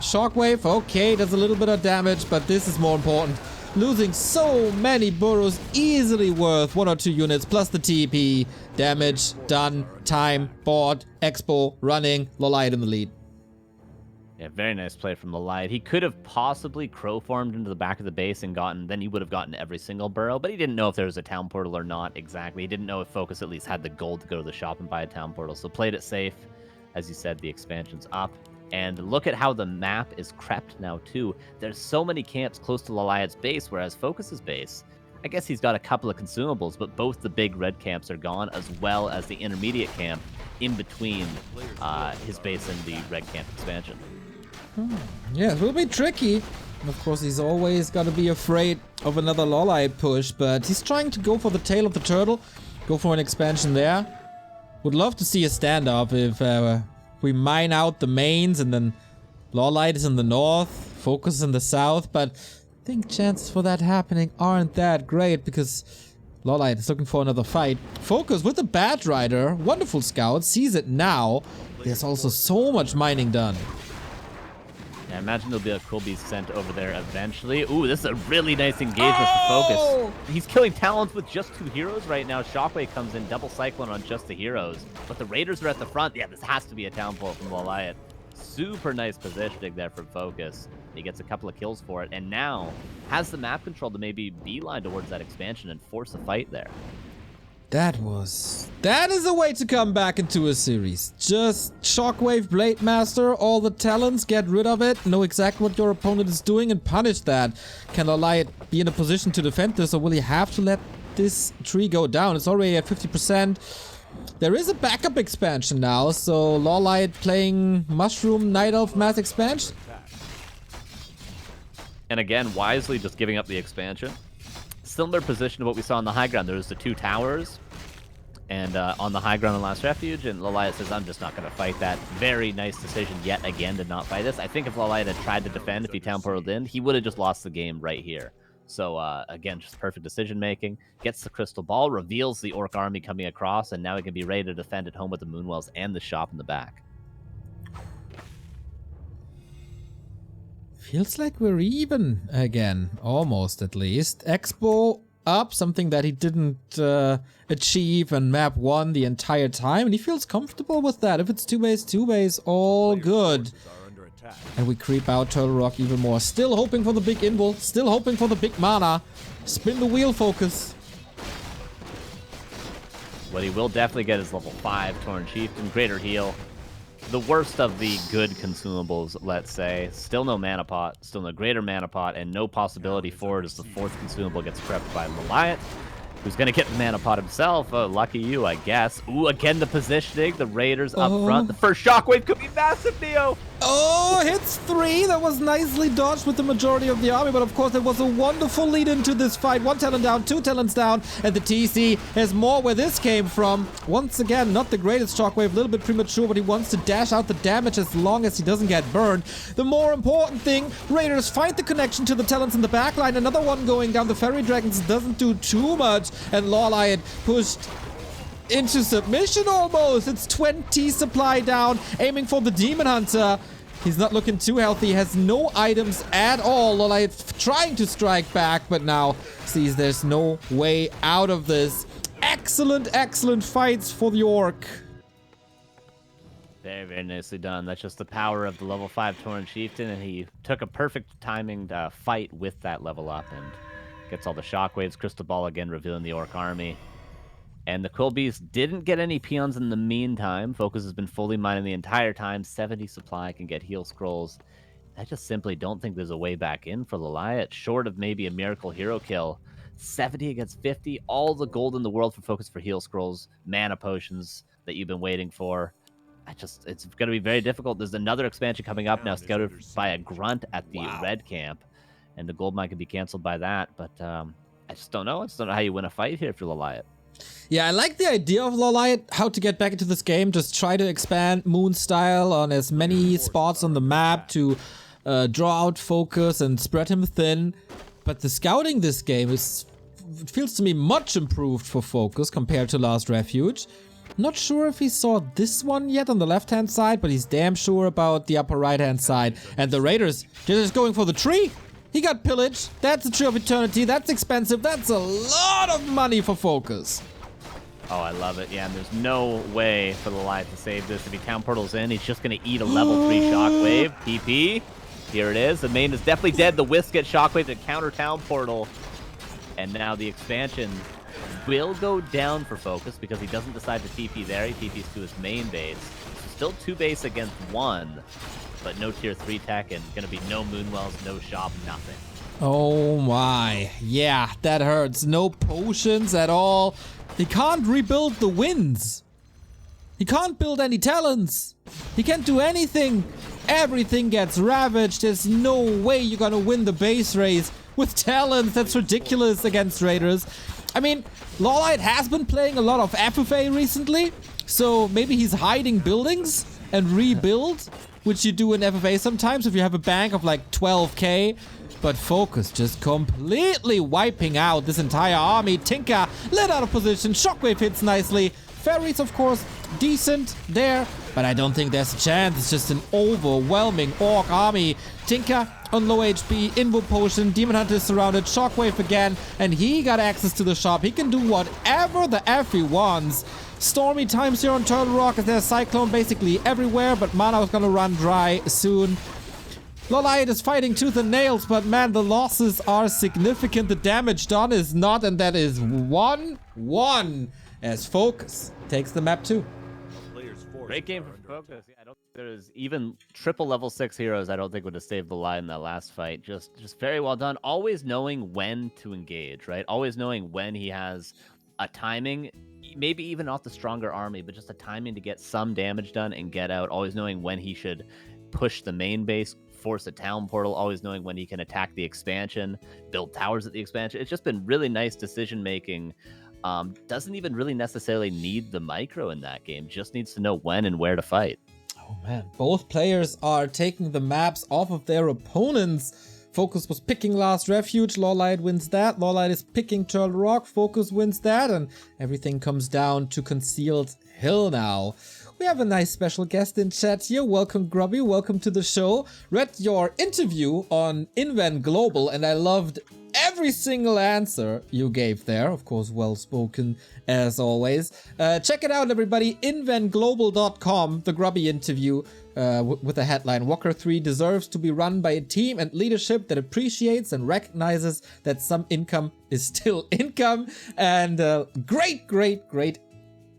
Shockwave, okay, does a little bit of damage, but this is more important. Losing so many burrows, easily worth 1 or 2 units, plus the TP. Damage, done, time, board, expo, running, LawLiet in the lead. Yeah, very nice play from LawLiet. He could have possibly crow farmed into the back of the base and then he would have gotten every single burrow, but he didn't know if there was a town portal or not exactly. He didn't know if FoCuS at least had the gold to go to the shop and buy a town portal, so played it safe. As you said, the expansion's up. And look at how the map is crept now, too. There's so many camps close to LawLiet's base, whereas FoCuS's base, I guess he's got a couple of consumables, but both the big red camps are gone, as well as the intermediate camp in between his base and the red camp expansion. Yeah, it will be tricky. And of course, he's always got to be afraid of another LawLiet push, but he's trying to go for the tail of the turtle, go for an expansion there. Would love to see a standoff if we mine out the mains and then LawLiet is in the north, FoCuS in the south, but I think chances for that happening aren't that great because LawLiet is looking for another fight. FoCuS with the Bat Rider, wonderful scout, sees it now. There's also so much mining done. Yeah, I imagine there'll be a cool beast sent over there eventually. Ooh, this is a really nice engagement for FoCuS. He's killing Talons with just 2 heroes right now. Shockwave comes in, double Cyclone on just the heroes. But the Raiders are at the front. Yeah, this has to be a town pull from LawLiet. Super nice positioning there from FoCuS. He gets a couple of kills for it, and now has the map control to maybe beeline towards that expansion and force a fight there. That is a way to come back into a series. Just Shockwave Blade Master, all the Talons, get rid of it, know exactly what your opponent is doing and punish that. Can LawLiet be in a position to defend this, or will he have to let this tree go down? It's already at 50%. There is a backup expansion now, so LawLiet playing Mushroom Night Elf Mass Expansion. And again, wisely just giving up the expansion. Similar position to what we saw on the high ground. There's the 2 towers, and on the high ground in Last Refuge, and LawLiet says, I'm just not going to fight that. Very nice decision yet again to not fight this. I think if LawLiet had tried to defend, if he town portaled in, he would have just lost the game right here. So again, just perfect decision making. Gets the crystal ball, reveals the orc army coming across, and now he can be ready to defend at home with the Moonwells and the shop in the back. Feels like we're even again, almost at least. Expo up, something that he didn't achieve in map 1 the entire time, and he feels comfortable with that. If it's 2 base, all good. And we creep out Turtle Rock even more. Still hoping for the big invul, still hoping for the big mana. Spin the wheel, FoCuS. What he will definitely get is level 5 Torn Chieftain, Greater Heal. The worst of the good consumables, let's say. Still no mana pot, still no greater mana pot, and no possibility for it as the 4th consumable gets prepped by LawLiet, who's going to get the mana pot himself. Lucky you, I guess. Ooh, again, the positioning, the Raiders up front. The first Shockwave could be massive, Neo! Oh, hits 3. That was nicely dodged with the majority of the army, but of course it was a wonderful lead into this fight. 1 Talon down, 2 Talons down, and the TC has more where this came from. Once again, not the greatest Shockwave, a little bit premature, but he wants to dash out the damage as long as he doesn't get burned. The more important thing, Raiders find the connection to the Talons in the backline. Another one going down. The Fairy Dragons doesn't do too much, and LawLiet pushed into submission almost. It's 20 supply down, aiming for the Demon Hunter. He's not looking too healthy, has no items at all. LawLiet trying to strike back, but now sees there's no way out of this. Excellent, excellent fights for the Orc. Very, very nicely done. That's just the power of the level 5 Torn Chieftain, and he took a perfect timing fight with that level up and gets all the shockwaves. Crystal Ball again revealing the Orc army. And the Quill Beast didn't get any peons in the meantime. FoCuS has been fully mining the entire time. 70 supply, can get heal scrolls. I just simply don't think there's a way back in for LawLiet, short of maybe a miracle hero kill. 70 against 50, all the gold in the world for FoCuS for heal scrolls, mana potions that you've been waiting for. It's going to be very difficult. There's another expansion coming up now, scouted by a grunt at the red camp. And the gold mine could be canceled by that. But I just don't know. I just don't know how you win a fight here for LawLiet. Yeah, I like the idea of LawLiet, how to get back into this game. Just try to expand Moon style on as many spots on the map to draw out FoCuS and spread him thin. But the scouting this game feels to me much improved for FoCuS compared to Last Refuge. Not sure if he saw this one yet on the left-hand side, but he's damn sure about the upper right-hand side. And the Raiders, they're just going for the tree. He got pillaged. That's a Tree of Eternity. That's expensive. That's a lot of money for FoCuS. Oh, I love it. Yeah, and there's no way for LawLiet to save this. If he town portals in, he's just going to eat a level 3 shockwave. TP. Here it is. The main is definitely dead. The Wisp gets shockwave to counter town portal. And now the expansion will go down for FoCuS because he doesn't decide to TP there. He TPs to his main base. So still 2 base against 1, but no tier 3 tech and going to be no Moonwells, no shop, nothing. Oh my. Yeah, that hurts. No potions at all. He can't rebuild the winds. He can't build any talons. He can't do anything. Everything gets ravaged. There's no way you're gonna win the base race with talons. That's ridiculous against raiders. I mean, LawLiet has been playing a lot of FFA recently, so maybe he's hiding buildings and rebuild, which you do in FFA sometimes if you have a bank of like 12k. But FoCuS just completely wiping out this entire army. Tinker lit out of position. Shockwave hits nicely. Ferries, of course, decent there, but I don't think there's a chance. It's just an overwhelming Orc army. Tinker on low HP, Invo Potion, Demon Hunter is surrounded, Shockwave again, and he got access to the shop. He can do whatever the F he wants. Stormy times here on Turtle Rock as there's Cyclone basically everywhere, but mana is gonna run dry soon. LawLiet is fighting tooth and nails, but man, the losses are significant. The damage done is not, and that is 1-1 as FoCuS takes the map too. Great game for FoCuS. Yeah, I don't think there's even triple level 6 heroes I don't think would have saved the line in that last fight. Just very well done. Always knowing when to engage, right? Always knowing when he has a timing, maybe even off the stronger army, but just a timing to get some damage done and get out. Always knowing when he should push the main base, force a town portal, always knowing when he can attack the expansion, build towers at the expansion. It's just been really nice decision making. Doesn't even really necessarily need the micro in that game, just needs to know when and where to fight. Oh man, both players are taking the maps off of their opponents. FoCuS was picking Last Refuge, LawLiet wins that. LawLiet is picking Turtle Rock, FoCuS wins that, and everything comes down to Concealed Hill now. We have a nice special guest in chat here. Welcome, Grubby. Welcome to the show. Read your interview on Inven Global, and I loved every single answer you gave there. Of course, well spoken as always. Check it out, everybody. InvenGlobal.com. The Grubby interview with the headline: Warcraft 3 deserves to be run by a team and leadership that appreciates and recognizes that some income is still income. And great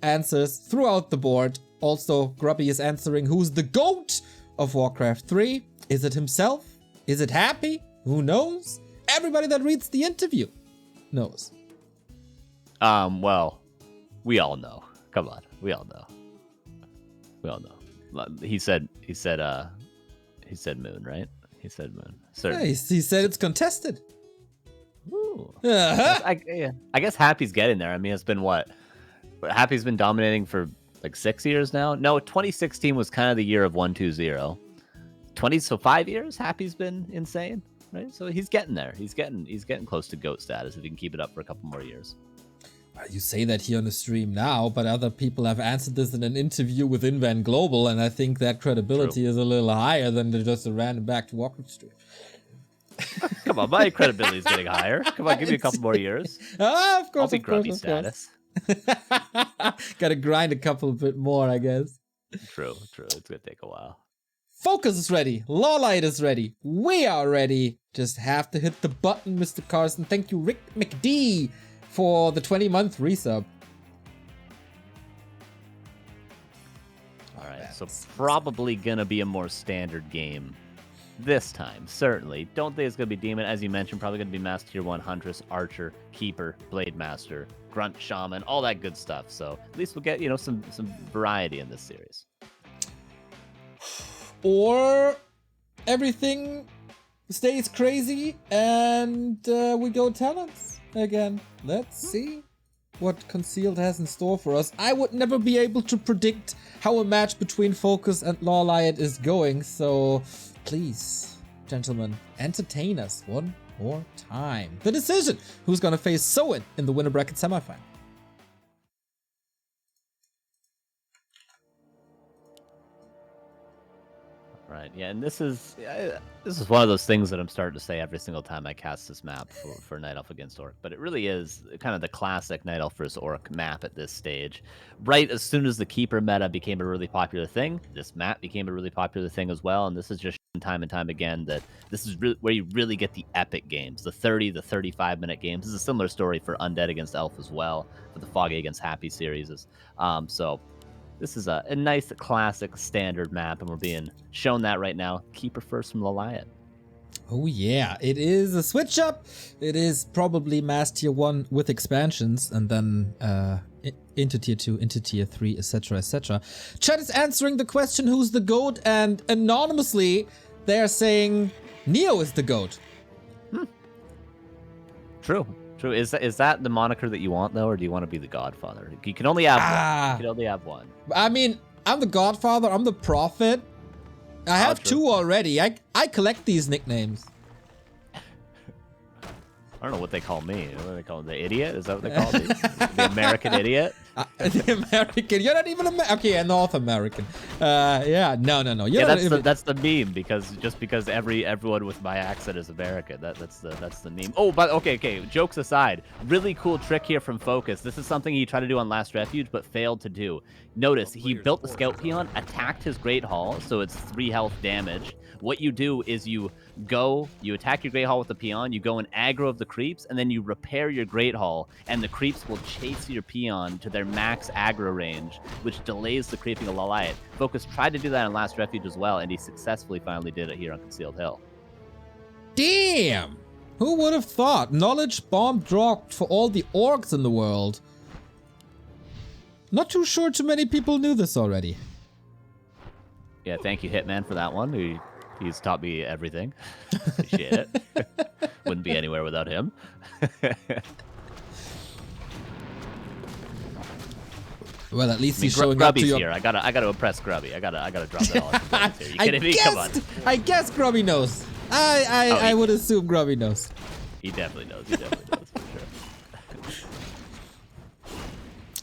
answers throughout the board. Also, Grubby is answering who's the GOAT of Warcraft 3. Is it himself? Is it Happy? Who knows? Everybody that reads the interview knows. Well, we all know. Come on, we all know. We all know. He said moon, right? He said moon. Yeah, he said it's contested. Ooh. Uh-huh. I guess Happy's getting there. I mean, it's been what? Happy's been dominating for like 6 years now. No, 2016 was kind of the year of 1-2-0. 5 years. Happy's been insane, right? So he's getting there. He's getting close to GOAT status if he can keep it up for a couple more years. You say that here on the stream now, but other people have answered this in an interview with Inven Global, and I think that credibility is a little higher than just a random back to Warcraft stream. Come on, my credibility is getting higher. Come on, give me a couple more years. Ah, of course, I'll be of course, Grubby of status. Gotta grind a couple bit more, I guess. True. It's gonna take a while. FoCuS is ready. LawLiet is ready. We are ready. Just have to hit the button, Mr. Carson. Thank you, Rick McD, for the 20-month resub. All right, so probably gonna be a more standard game this time, certainly. Don't think it's gonna be Demon, as you mentioned. Probably gonna be Master Tier 1, Huntress, Archer, Keeper, Blade Master, Grunt, Shaman, all that good stuff. So at least we'll get some variety in this series. Or everything stays crazy and we go Talons again. Let's see what Concealed has in store for us. I would never be able to predict how a match between FoCuS and LawLiet is going, so please, gentlemen, entertain us one more time. The decision: who's gonna face Soin in the winner bracket semifinal? Right, yeah, and this is one of those things that I'm starting to say every single time I cast this map for Night Elf against Orc, but it really is kind of the classic Night Elf versus Orc map at this stage. Right as soon as the Keeper meta became a really popular thing, this map became a really popular thing as well, and this is just time and time again that this is where you really get the epic games, the 30, the 35-minute games. This is a similar story for Undead against Elf as well, for the Foggy against Happy series. So this is a nice classic standard map, and we're being shown that right now. Keeper first from LawLiet. Oh yeah, it is a switch up. It is probably Mass Tier 1 with expansions, and then into Tier 2, into Tier 3, etc, etc. Chat is answering the question, who's the GOAT? And anonymously, they are saying Neo is the GOAT. True. True. Is that the moniker that you want, though, or do you want to be the Godfather? You can only have one. You can only have one. I mean, I'm the Godfather, I'm the Prophet. I have two already. I collect these nicknames. I don't know what they call me. What do they call me? The idiot? Is that what they call me? The American idiot? The American. You're not even okay, a North American. Yeah, no. Yeah, that's the meme, because everyone with my accent is American. That's the meme. Oh, but okay. Jokes aside, really cool trick here from FoCuS. This is something he tried to do on Last Refuge, but failed to do. Notice he built the scout peon, attacked his Great Hall, so it's 3 health damage. What you do is you attack your Great Hall with the peon, you go and aggro of the creeps, and then you repair your Great Hall, and the creeps will chase your peon to their max aggro range, which delays the creeping of LawLiet. FoCuS tried to do that in Last Refuge as well, and he successfully finally did it here on Concealed Hill. Damn! Who would have thought? Knowledge bomb dropped for all the orcs in the world. Not too sure too many people knew this already. Yeah, thank you, Hitman, for that one. He's taught me everything. Appreciate it. Wouldn't be anywhere without him. Well, at least he's showing up to your... here. I gotta impress Grubby. I gotta drop that all. Here. You kidding me? Come on. I guess Grubby knows. I would assume Grubby knows. He definitely knows. For sure.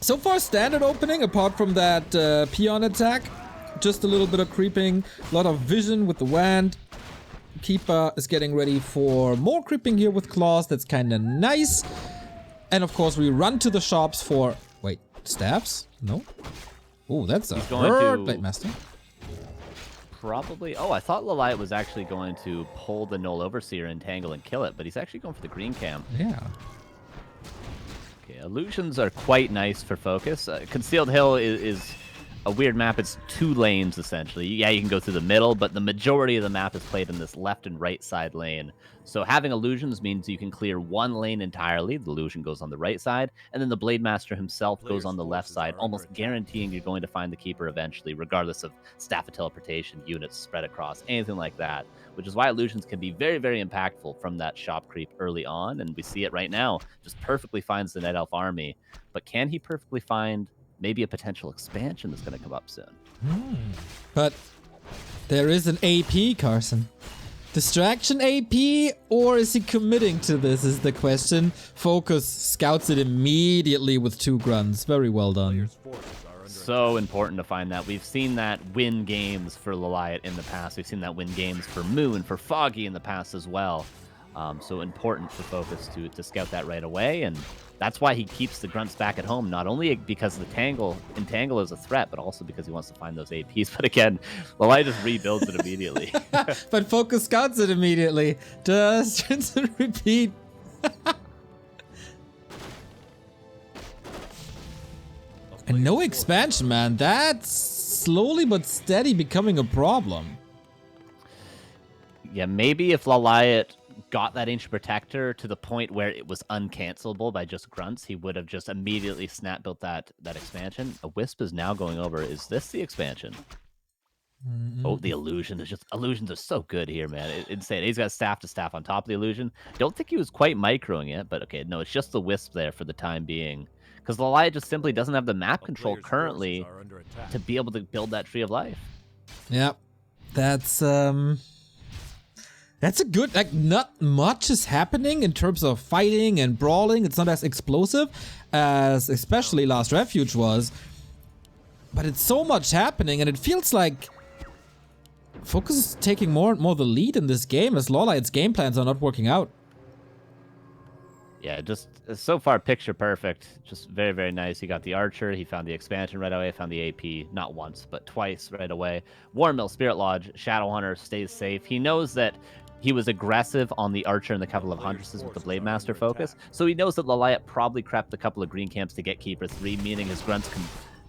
So far, standard opening, apart from that peon attack. Just a little bit of creeping, a lot of vision with the wand. Keeper is getting ready for more creeping here with claws. That's kind of nice. And of course, we run to the shops for... Wait, staffs? No? Oh, that's a hurt Blade Master. Probably. Oh, I thought LawLiet was actually going to pull the Null Overseer, entangle, and kill it, but he's actually going for the green cam. Yeah. Okay, illusions are quite nice for FoCuS. Concealed Hill is a weird map. It's 2 lanes, essentially. Yeah, you can go through the middle, but the majority of the map is played in this left and right side lane. So having illusions means you can clear 1 lane entirely. The illusion goes on the right side, and then the Blade Master himself goes on the left side, almost guaranteeing you're going to find the Keeper eventually, regardless of Staff of Teleportation, units spread across, anything like that, which is why illusions can be very, very impactful from that shop creep early on, and we see it right now. Just perfectly finds the Night Elf army, but can he perfectly find maybe a potential expansion that's going to come up soon? But there is an AP, Carson. Distraction AP, or is he committing to this is the question. FoCuS scouts it immediately with 2 grunts. Very well done. So important to find that. We've seen that win games for LawLiet in the past. We've seen that win games for Moon, for Foggy in the past as well. So important for FoCuS to scout that right away, and that's why he keeps the grunts back at home, not only because the entangle is a threat, but also because he wants to find those APs. But again, LawLiet just rebuilds it immediately. But FoCuS scouts it immediately. Just rinse and repeat. And no expansion, man. That's slowly but steady becoming a problem. Yeah, maybe if LawLiet got that Ancient Protector to the point where it was uncancelable by just grunts, he would have just immediately snap built that expansion. A Wisp is now going over. Is this the expansion? Oh, the illusion is just... Illusions are so good here, man. It's insane. He's got staff to staff on top of the illusion. Don't think he was quite microing it, but okay, no, it's just the Wisp there for the time being. Because LawLiet just simply doesn't have the map control currently to be able to build that Tree of Life. Yep. That's a good, like, not much is happening in terms of fighting and brawling. It's not as explosive as especially Last Refuge was. But it's so much happening, and it feels like FoCuS is taking more and more the lead in this game as LawLiet's game plans are not working out. Yeah, just so far picture perfect. Just very, very nice. He got the Archer. He found the expansion right away. Found the AP not once, but twice right away. Warmill, Spirit Lodge, Shadowhunter stays safe. He knows that he was aggressive on the Archer and the couple of Huntresses with the Blade Master focus. So he knows that LawLiet probably crept a couple of green camps to get Keeper 3, meaning his grunts can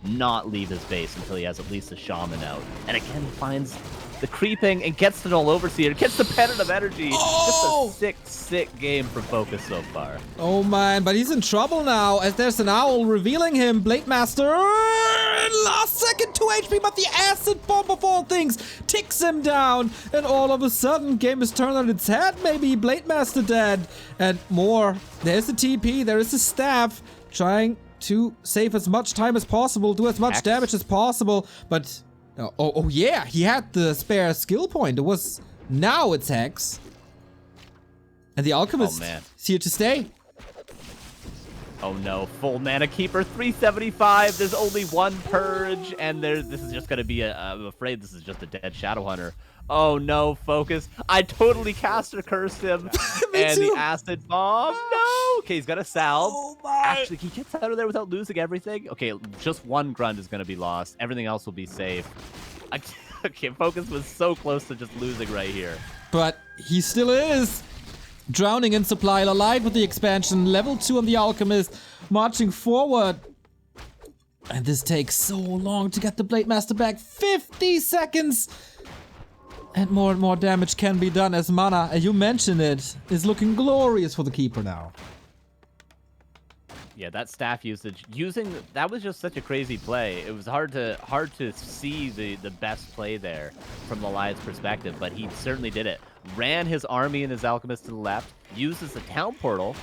not leave his base until he has at least a shaman out. And again, he finds the creeping and gets it all overseer, gets the penitent energy. Oh! Just a sick game from FoCuS so far. Oh man, but he's in trouble now as there's an owl revealing him. Blade Master, last second, 2 HP, but the acid bomb of all things ticks him down. And all of a sudden, game is turned on its head. Maybe Blade Master dead. And more, there's the TP, there is the staff trying to save as much time as possible, do as much damage as possible. But, oh yeah, he had the spare skill point. It was, now it's Hex. And the Alchemist is here to stay. Oh no, full mana keeper, 375. There's only one purge, and this is just gonna be I'm afraid this is just a dead Shadowhunter. Oh no, FoCuS. I totally caster cursed him. And too. the acid bomb. No! Okay, he's got a salve. Oh my. Actually, he gets out of there without losing everything. Okay, just one grunt is gonna be lost. Everything else will be safe. Okay, FoCuS was so close to just losing right here. But he still is. Drowning in supply, LawLiet with the expansion, level 2 on the Alchemist, marching forward. And this takes so long to get the Blade Master back, 50 seconds! And more damage can be done as mana, and you mentioned it, is looking glorious for the Keeper now. Yeah, that staff usage, that was just such a crazy play. It was hard to see the best play there from LawLiet's perspective, but he certainly did it. Ran his army and his alchemist to the left, uses the town portal,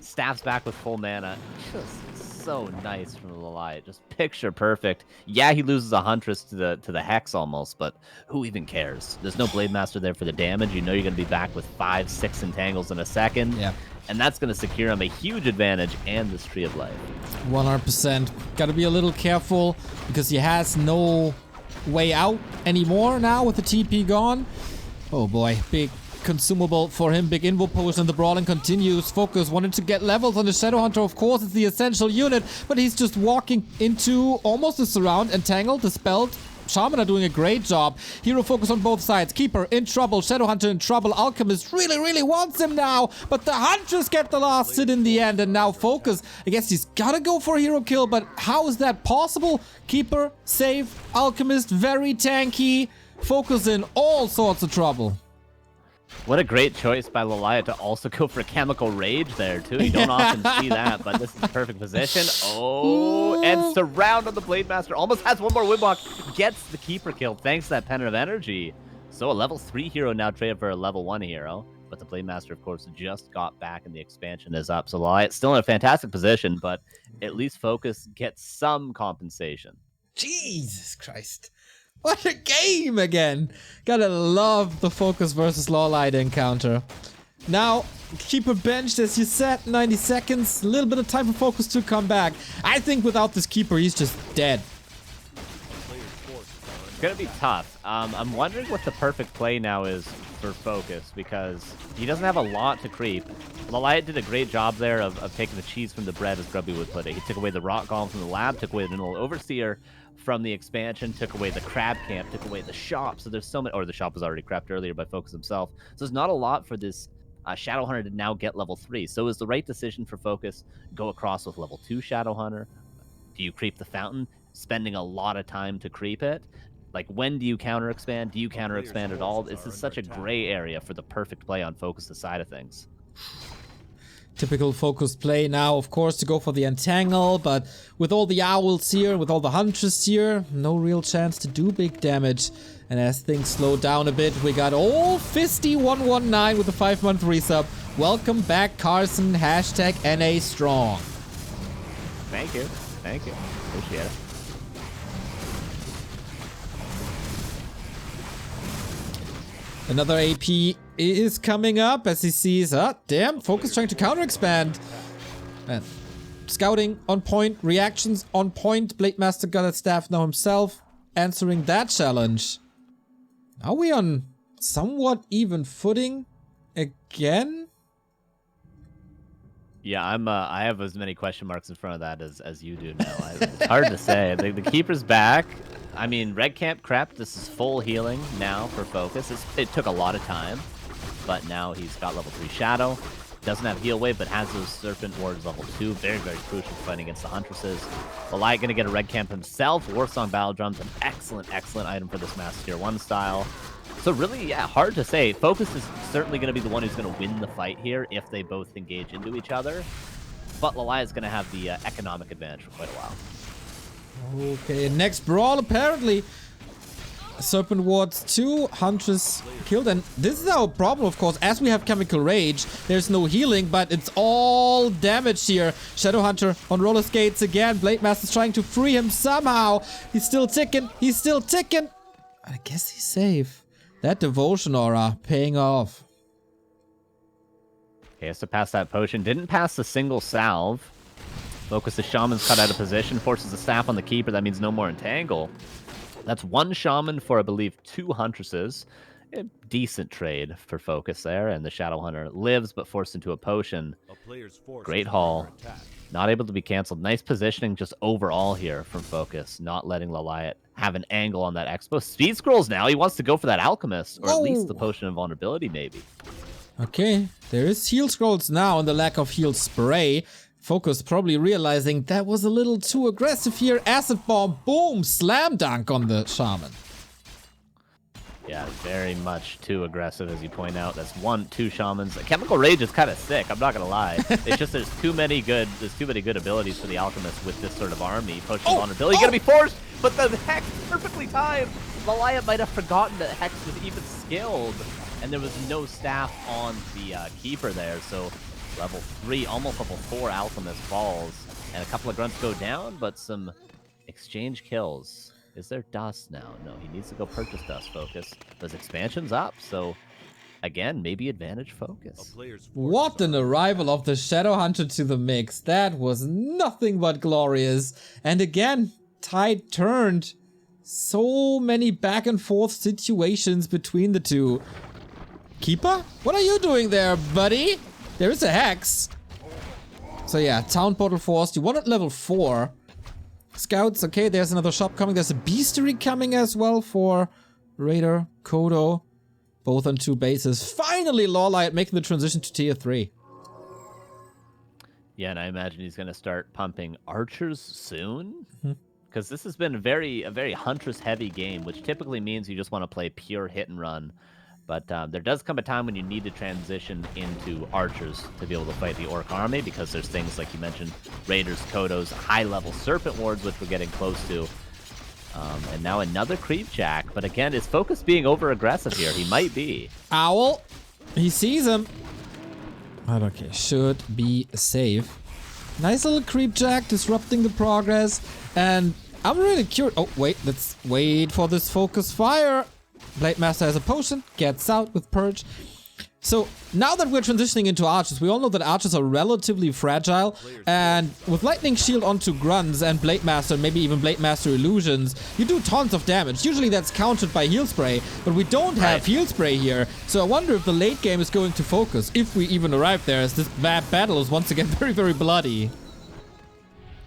staffs back with full mana. Just so nice from LawLiet, just picture perfect. Yeah, he loses a Huntress to the Hex almost, but who even cares? There's no Blade Master there for the damage. You know you're gonna be back with 5-6 entangles in a second. Yeah. And that's going to secure him a huge advantage and this Tree of Life. 100%. Gotta be a little careful because he has no way out anymore now with the TP gone. Oh boy, big consumable for him, big invo potion, and the brawling continues. FoCuS wanted to get levels on the Shadowhunter, of course, it's the essential unit, but he's just walking into almost a surround, entangled, dispelled. Shaman are doing a great job. Hero focus on both sides. Keeper in trouble. Shadowhunter in trouble. Alchemist really wants him now. But the Hunters get the last hit in the end. And now FoCuS. I guess he's gotta go for a hero kill. But how is that possible? Keeper, safe. Alchemist, very tanky. FoCuS in all sorts of trouble. What a great choice by LawLiet to also go for Chemical Rage there, too. You don't often see that, but this is the perfect position. Oh, and surround on the Blade Master. Almost has one more Windwalk. Gets the Keeper kill thanks to that Penitent of Energy. So a level 3 hero now traded for a level 1 hero. But the Blade Master, of course, just got back and the expansion is up. So LawLiet's still in a fantastic position, but at least FoCuS gets some compensation. Jesus Christ. What a game again! Gotta love the FoCuS versus LawLiet encounter. Now, Keeper benched, as you said, 90 seconds. A little bit of time for FoCuS to come back. I think without this Keeper, he's just dead. It's gonna be tough. I'm wondering what the perfect play now is for FoCuS, because he doesn't have a lot to creep. LawLiet did a great job there of taking the cheese from the bread, as Grubby would put it. He took away the Rock Golem from the lab, took away the Null Overseer from the expansion, took away the Crab Camp, took away the shop. So there's so many, or the shop was already crapped earlier by FoCuS himself. So there's not a lot for this Shadowhunter to now get level 3. So is the right decision for FoCuS go across with level 2 Shadowhunter? Do you creep the Fountain, spending a lot of time to creep it? Like, when do you counter expand? Do you counter expand at all? This is such a gray area for the perfect play on FoCuS' side of things. Typical FoCuS play now, of course, to go for the Entangle, but with all the Owls here, with all the Huntress here, no real chance to do big damage. And as things slow down a bit, we got old Fisty119 with a 5-month resub. Welcome back, Carson. Hashtag NA Strong. Thank you. Thank you. Appreciate it. Another AP is coming up as he sees, damn, FoCuS trying to counter expand. Man, scouting on point, reactions on point. Blade Master got a staff now himself, answering that challenge. Are we on somewhat even footing again? Yeah, I have as many question marks in front of that as you do now. It's hard to say. The Keeper's back. I mean, Red Camp crept. This is full healing now for FoCuS. It took a lot of time, but now he's got level 3 Shadow. doesn't have heal wave, but has those Serpent Wards level 2. Very, very crucial fighting against the Huntresses. LawLiet going to get a red camp himself. Warsong Battle Drums, an excellent, excellent item for this Master Tier 1 style. So really, yeah, hard to say. FoCuS is certainly going to be the one who's going to win the fight here if they both engage into each other. But LawLiet is going to have the economic advantage for quite a while. Okay, next brawl apparently. Serpent Wards 2, Huntress killed, and this is our problem, of course. As we have Chemical Rage, there's no healing, but it's all damage here. Shadowhunter on roller skates again. Blade Master's trying to free him somehow. He's still ticking. He's still ticking. I guess he's safe. That devotion aura paying off. Okay, has to pass that potion. Didn't pass the single salve. FoCuS the Shaman's cut out of position, forces the staff on the Keeper. That means no more Entangle. That's 1 Shaman for, I believe, 2 Huntresses. A decent trade for FoCuS there, and the Shadowhunter lives, but forced into a potion. Great haul. Not able to be canceled. Nice positioning just overall here from FoCuS, not letting LawLiet have an angle on that Expo. Speed scrolls now. He wants to go for that Alchemist, or at least the Potion of Vulnerability, maybe. Okay, there is heal scrolls now and the lack of heal spray. FoCuS probably realizing that was a little too aggressive here. Acid Bomb, boom, slam dunk on the Shaman. Yeah, very much too aggressive, as you point out. That's 2 Shamans. Chemical Rage is kind of sick, I'm not gonna lie. It's just there's too many good abilities for the Alchemist with this sort of army. Potion of Vulnerability gonna be forced, but the Hex perfectly timed. LawLiet might have forgotten that Hex was even skilled, and there was no staff on the Keeper there, so level 3, almost level 4 Alchemist falls, and a couple of grunts go down, but some exchange kills. Is there dust now? No, he needs to go purchase dust, FoCuS. Those expansions up, so again, maybe advantage FoCuS. What an arrival of the Shadowhunter to the mix. That was nothing but glorious. And again, tide turned. So many back and forth situations between the two. Keeper? What are you doing there, buddy? There is a Hex. So yeah, Town Portal forced. You want at level 4. Scouts, okay, there's another shop coming. There's a Beastery coming as well for Raider, Kodo. Both on 2 bases. Finally, LawLiet making the transition to tier 3. Yeah, and I imagine he's going to start pumping archers soon. Because this has been a very Huntress-heavy game, which typically means you just want to play pure hit and run. But there does come a time when you need to transition into archers to be able to fight the Orc army, because there's things like you mentioned, Raiders, Kodos, high-level Serpent Wards, which we're getting close to. And now another Creep Jack. But again, is FoCuS being over-aggressive here? He might be. Owl. He sees him. But okay, should be safe. Nice little Creep Jack disrupting the progress. And I'm really curious. Oh, wait. Let's wait for this FoCuS fire. Blade Master has a potion, gets out with Purge. So now that we're transitioning into archers, we all know that archers are relatively fragile, and with Lightning Shield onto Grunts and Blade Master, maybe even Blade Master Illusions, you do tons of damage. Usually that's countered by Heal Spray, but we don't have Heal Spray here, so I wonder if the late game is going to FoCuS, if we even arrive there, as this battle is once again very, very bloody.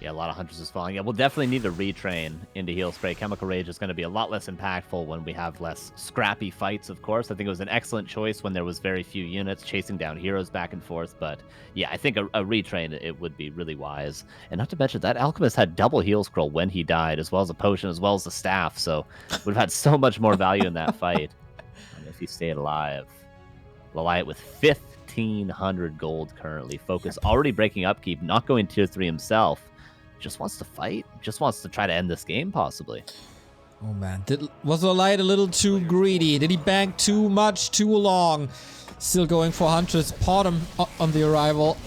Yeah, a lot of Hunters is falling. Yeah, we'll definitely need to retrain into Heal Spray. Chemical Rage is going to be a lot less impactful when we have less scrappy fights, of course. I think it was an excellent choice when there was very few units chasing down heroes back and forth. But yeah, I think a retrain, it would be really wise. And not to mention, that Alchemist had double Heal Scroll when he died, as well as a potion, as well as the staff. So we've had so much more value in that fight if he stayed alive. LawLiet with 1,500 gold currently. FoCuS already breaking upkeep, not going tier 3 himself. Just wants to fight, just wants to try to end this game, possibly. Oh man, was LawLiet a little too greedy? Did he bank too much, too long? Still going for Huntress, Potom on the arrival.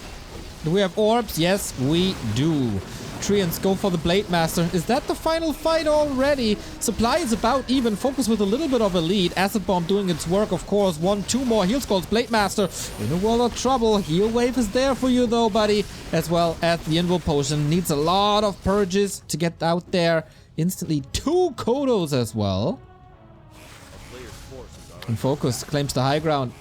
Do we have orbs? Yes, we do. Treants go for the Blade Master. Is that the final fight already? Supply is about even. FoCuS with a little bit of a lead. Acid Bomb doing its work, of course. 2 more heal scrolls. Blade Master in a world of trouble. Heal Wave is there for you though, buddy. As well as the Invul Potion. Needs a lot of purges to get out there. Instantly 2 Kodos as well. And FoCuS claims the high ground.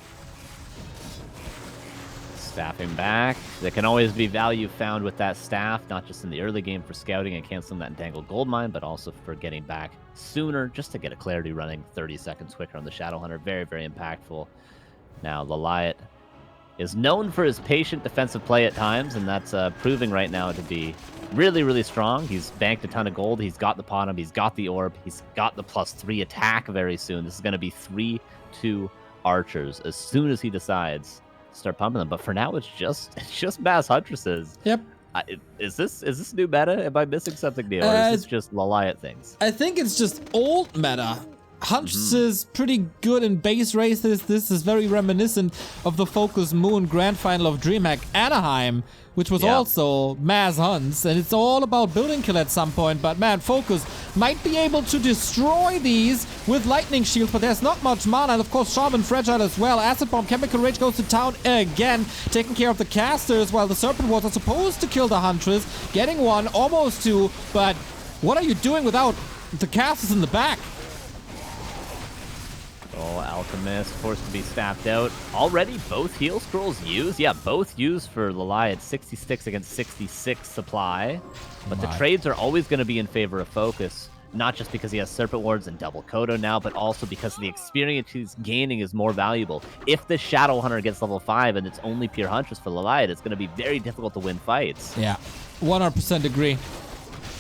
Staffing back. There can always be value found with that staff, not just in the early game for scouting and canceling that entangled gold mine, but also for getting back sooner, just to get a clarity running 30 seconds quicker on the Shadowhunter. Very, very impactful. Now, LawLiet is known for his patient defensive play at times, and that's proving right now to be really, really strong. He's banked a ton of gold. He's got the Potom. He's got the Orb. He's got the +3 attack very soon. This is going to be 3-2 archers as soon as he decides to start pumping them. But for now, it's just mass huntresses. Yep. Is this new meta? Am I missing something new, or is this just LawLiet things? I think it's just old meta. Huntress is pretty good in base races. This is very reminiscent of the FoCuS Moon Grand Final of DreamHack Anaheim, which was also mass hunts, and it's all about building kill at some point. But man, FoCuS might be able to destroy these with lightning shields, but there's not much mana, and of course Shaman fragile as well. Acid Bomb, Chemical Rage goes to town again, taking care of the casters, while the Serpent Wards are supposed to kill the Huntress, getting one, almost two, but what are you doing without the casters in the back? Oh, Alchemist forced to be staffed out. Already both heal scrolls used. Yeah, both used for LawLiet. 66 against 66 supply. But the trades are always going to be in favor of FoCuS. Not just because he has Serpent Wards and double Kodo now, but also because the experience he's gaining is more valuable. If the Shadow Hunter gets level 5 and it's only pure Huntress for LawLiet, it's going to be very difficult to win fights. Yeah, 100% agree.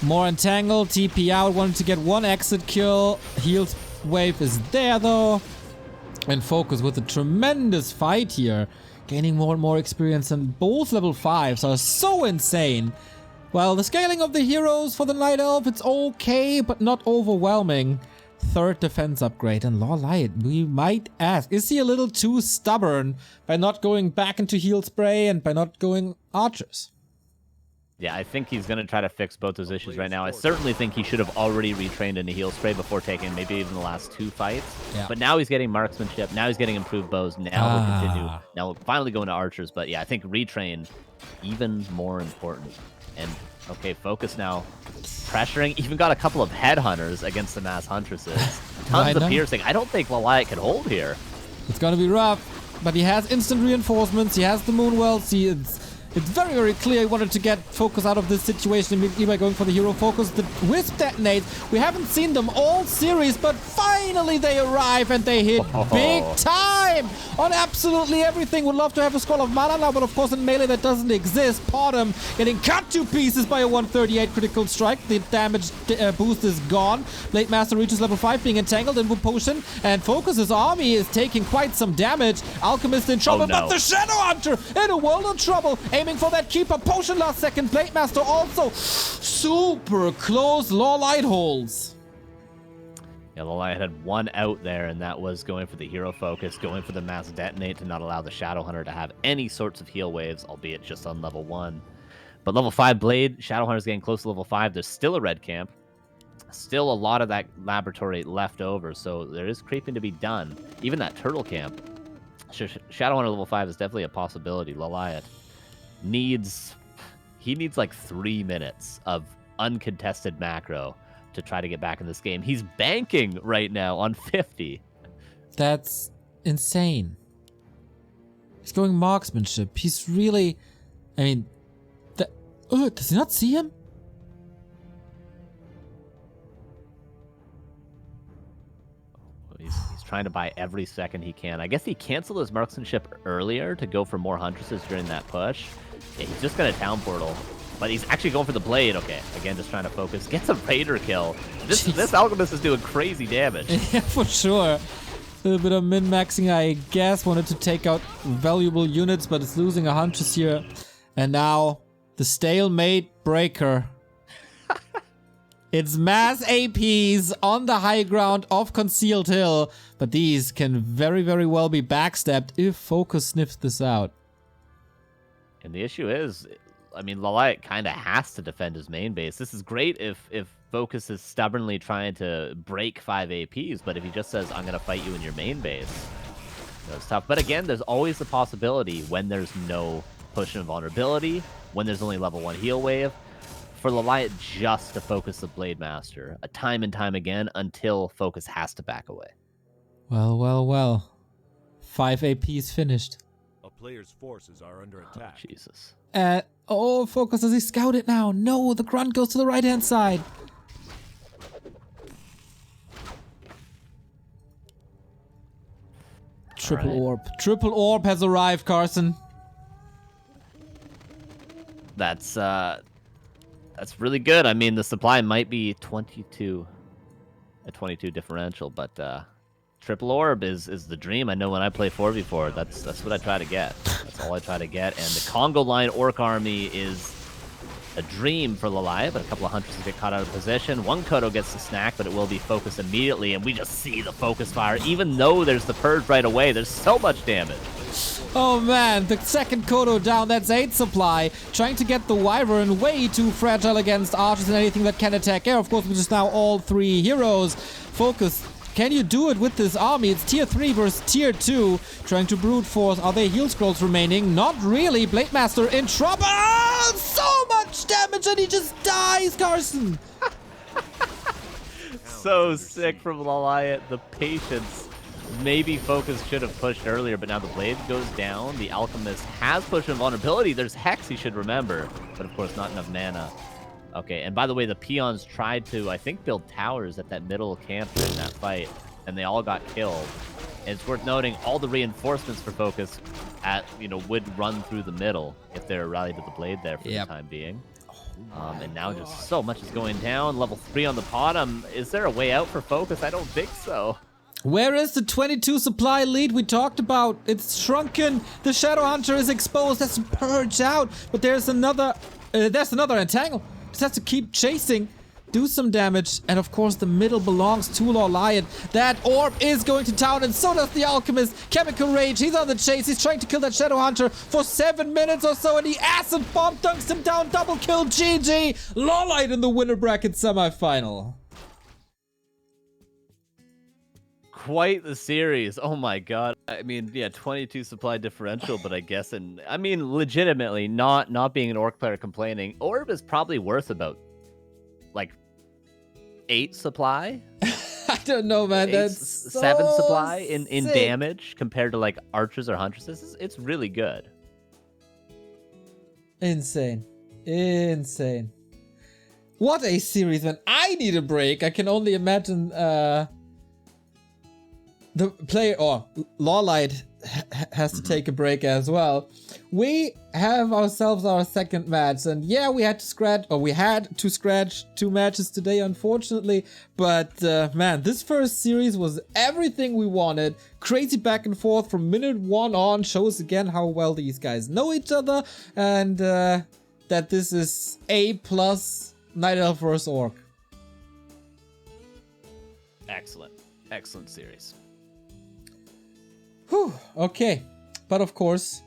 More entangled, TP out, wanted to get one exit kill. Heals wave is there though. And FoCuS with a tremendous fight here. Gaining more and more experience, and both level 5s are so insane. Well, the scaling of the heroes for the Night Elf, it's okay, but not overwhelming. Third defense upgrade, and LawLiet, we might ask, is he a little too stubborn by not going back into heal spray and by not going archers? Yeah, I think he's going to try to fix both those issues right now. I certainly think he should have already retrained into heal spray before taking maybe even the last 2 fights. Yeah. But now he's getting marksmanship. Now he's getting improved bows. Now we'll continue. Now we'll finally go into archers. But yeah, I think retrain even more important. And okay, FoCuS now pressuring. Even got a couple of headhunters against the mass huntresses. Tons of piercing. I don't think LawLiet can hold here. It's going to be rough. But he has instant reinforcements. He has the Moonwells. It's very, very clear he wanted to get FoCuS out of this situation immediately by going for the hero focus. The Wisp detonate. We haven't seen them all series, but finally they arrive and they hit big time on absolutely everything. Would love to have a scroll of mana now, but of course in melee that doesn't exist. Potom getting cut to pieces by a 138 critical strike. The damage boost is gone. Blade Master reaches level 5, being entangled in Wood Potion, and FoCus's army is taking quite some damage. Alchemist in trouble, but the Shadow Hunter in a world of trouble. Aiming for that Keeper Potion last second. Blade Master also super close. LawLiet holds. Yeah, LawLiet had one out there, and that was going for the hero focus, going for the mass detonate to not allow the Shadow Hunter to have any sorts of heal waves, albeit just on level 1. But level 5 Blade, Shadow Hunter's getting close to level 5. There's still a red camp. Still a lot of that laboratory left over, so there is creeping to be done. Even that turtle camp. Shadow Hunter level 5 is definitely a possibility. LawLiet needs like 3 minutes of uncontested macro to try to get back in this game. He's banking right now on 50. That's insane. He's going marksmanship. He's really, I mean, does he not see him? He's trying to buy every second he can. I guess he canceled his marksmanship earlier to go for more huntresses during that push. Yeah, he's just got a town portal, but he's actually going for the blade. Okay, again, just trying to focus. Gets a raider kill. This alchemist is doing crazy damage. Yeah, for sure. A little bit of min-maxing, I guess. Wanted to take out valuable units, but it's losing a huntress here. And now the stalemate breaker. It's mass APs on the high ground of Concealed Hill, but these can very, very well be backstabbed if FoCuS sniffs this out. And the issue is, I mean, LawLiet kind of has to defend his main base. This is great if FoCuS is stubbornly trying to break 5 APs, but if he just says, I'm going to fight you in your main base, it's tough. But again, there's always the possibility when there's no push and vulnerability, when there's only level 1 heal wave, for LawLiet just to focus the Blade Master time and time again until FoCuS has to back away. Well, well, well. 5 APs finished. A player's forces are under attack. Oh, Jesus. FoCuS, does he scout it now? No, the grunt goes to the right-hand side. Triple orb. Triple orb has arrived, Carson. That's really good. I mean, the supply might be 22, a 22 differential, but triple orb is the dream. I know when I play 4v4, that's what I try to get. That's all I try to get. And the Congo line orc army is a dream for LawLiet, but a couple of hunters get caught out of position. One Kodo gets the snack, but it will be focused immediately, and we just see the focus fire. Even though there's the purge right away, there's so much damage. Oh man, the second Kodo down, that's 8 supply. Trying to get the Wyvern way too fragile against archers and anything that can attack air. Of course, which is now all 3 heroes. FoCuS, can you do it with this army? It's tier 3 versus tier 2. Trying to brute force. Are there heal scrolls remaining? Not really. Blademaster in trouble. So much damage and he just dies, Carson. So sick from LawLiet. The patience. Maybe FoCuS should have pushed earlier, but now the blade goes down. The Alchemist has pushed invulnerability. There's Hex he should remember, but of course not enough mana. Okay, and by the way, the peons tried to, I think, build towers at that middle camp during that fight, and they all got killed. And it's worth noting, all the reinforcements for FoCuS would run through the middle if they're rallied to the blade there for the time being. And now just so much is going down. Level 3 on the bottom. Is there a way out for FoCuS? I don't think so. Where is the 22 supply lead we talked about? It's shrunken. The Shadow Hunter is exposed. That's purge out. But there's another entangle. Just has to keep chasing. Do some damage. And of course the middle belongs to LawLiet. That orb is going to town and so does the Alchemist. Chemical Rage. He's on the chase. He's trying to kill that Shadow Hunter for 7 minutes or so. And the acid bomb dunks him down. Double kill. GG. LawLiet in the winner bracket semifinal. Quite the series. Oh my god. I mean, yeah, 22 supply differential, but I guess, legitimately, not being an orc player complaining, orb is probably worth about like 8 supply. I don't know, man. That's 7 so supply in sick. damage compared to like archers or huntresses. It's really good. Insane. What a series, man. I need a break. I can only imagine the player or LawLiet has to take a break as well. We have ourselves our second match, and yeah, we had to scratch 2 matches today, unfortunately. But man, this first series was everything we wanted. Crazy back and forth from minute 1 on. Shows again how well these guys know each other, and that this is A+ Night Elf vs Orc. Excellent series. Whew, okay, but of course,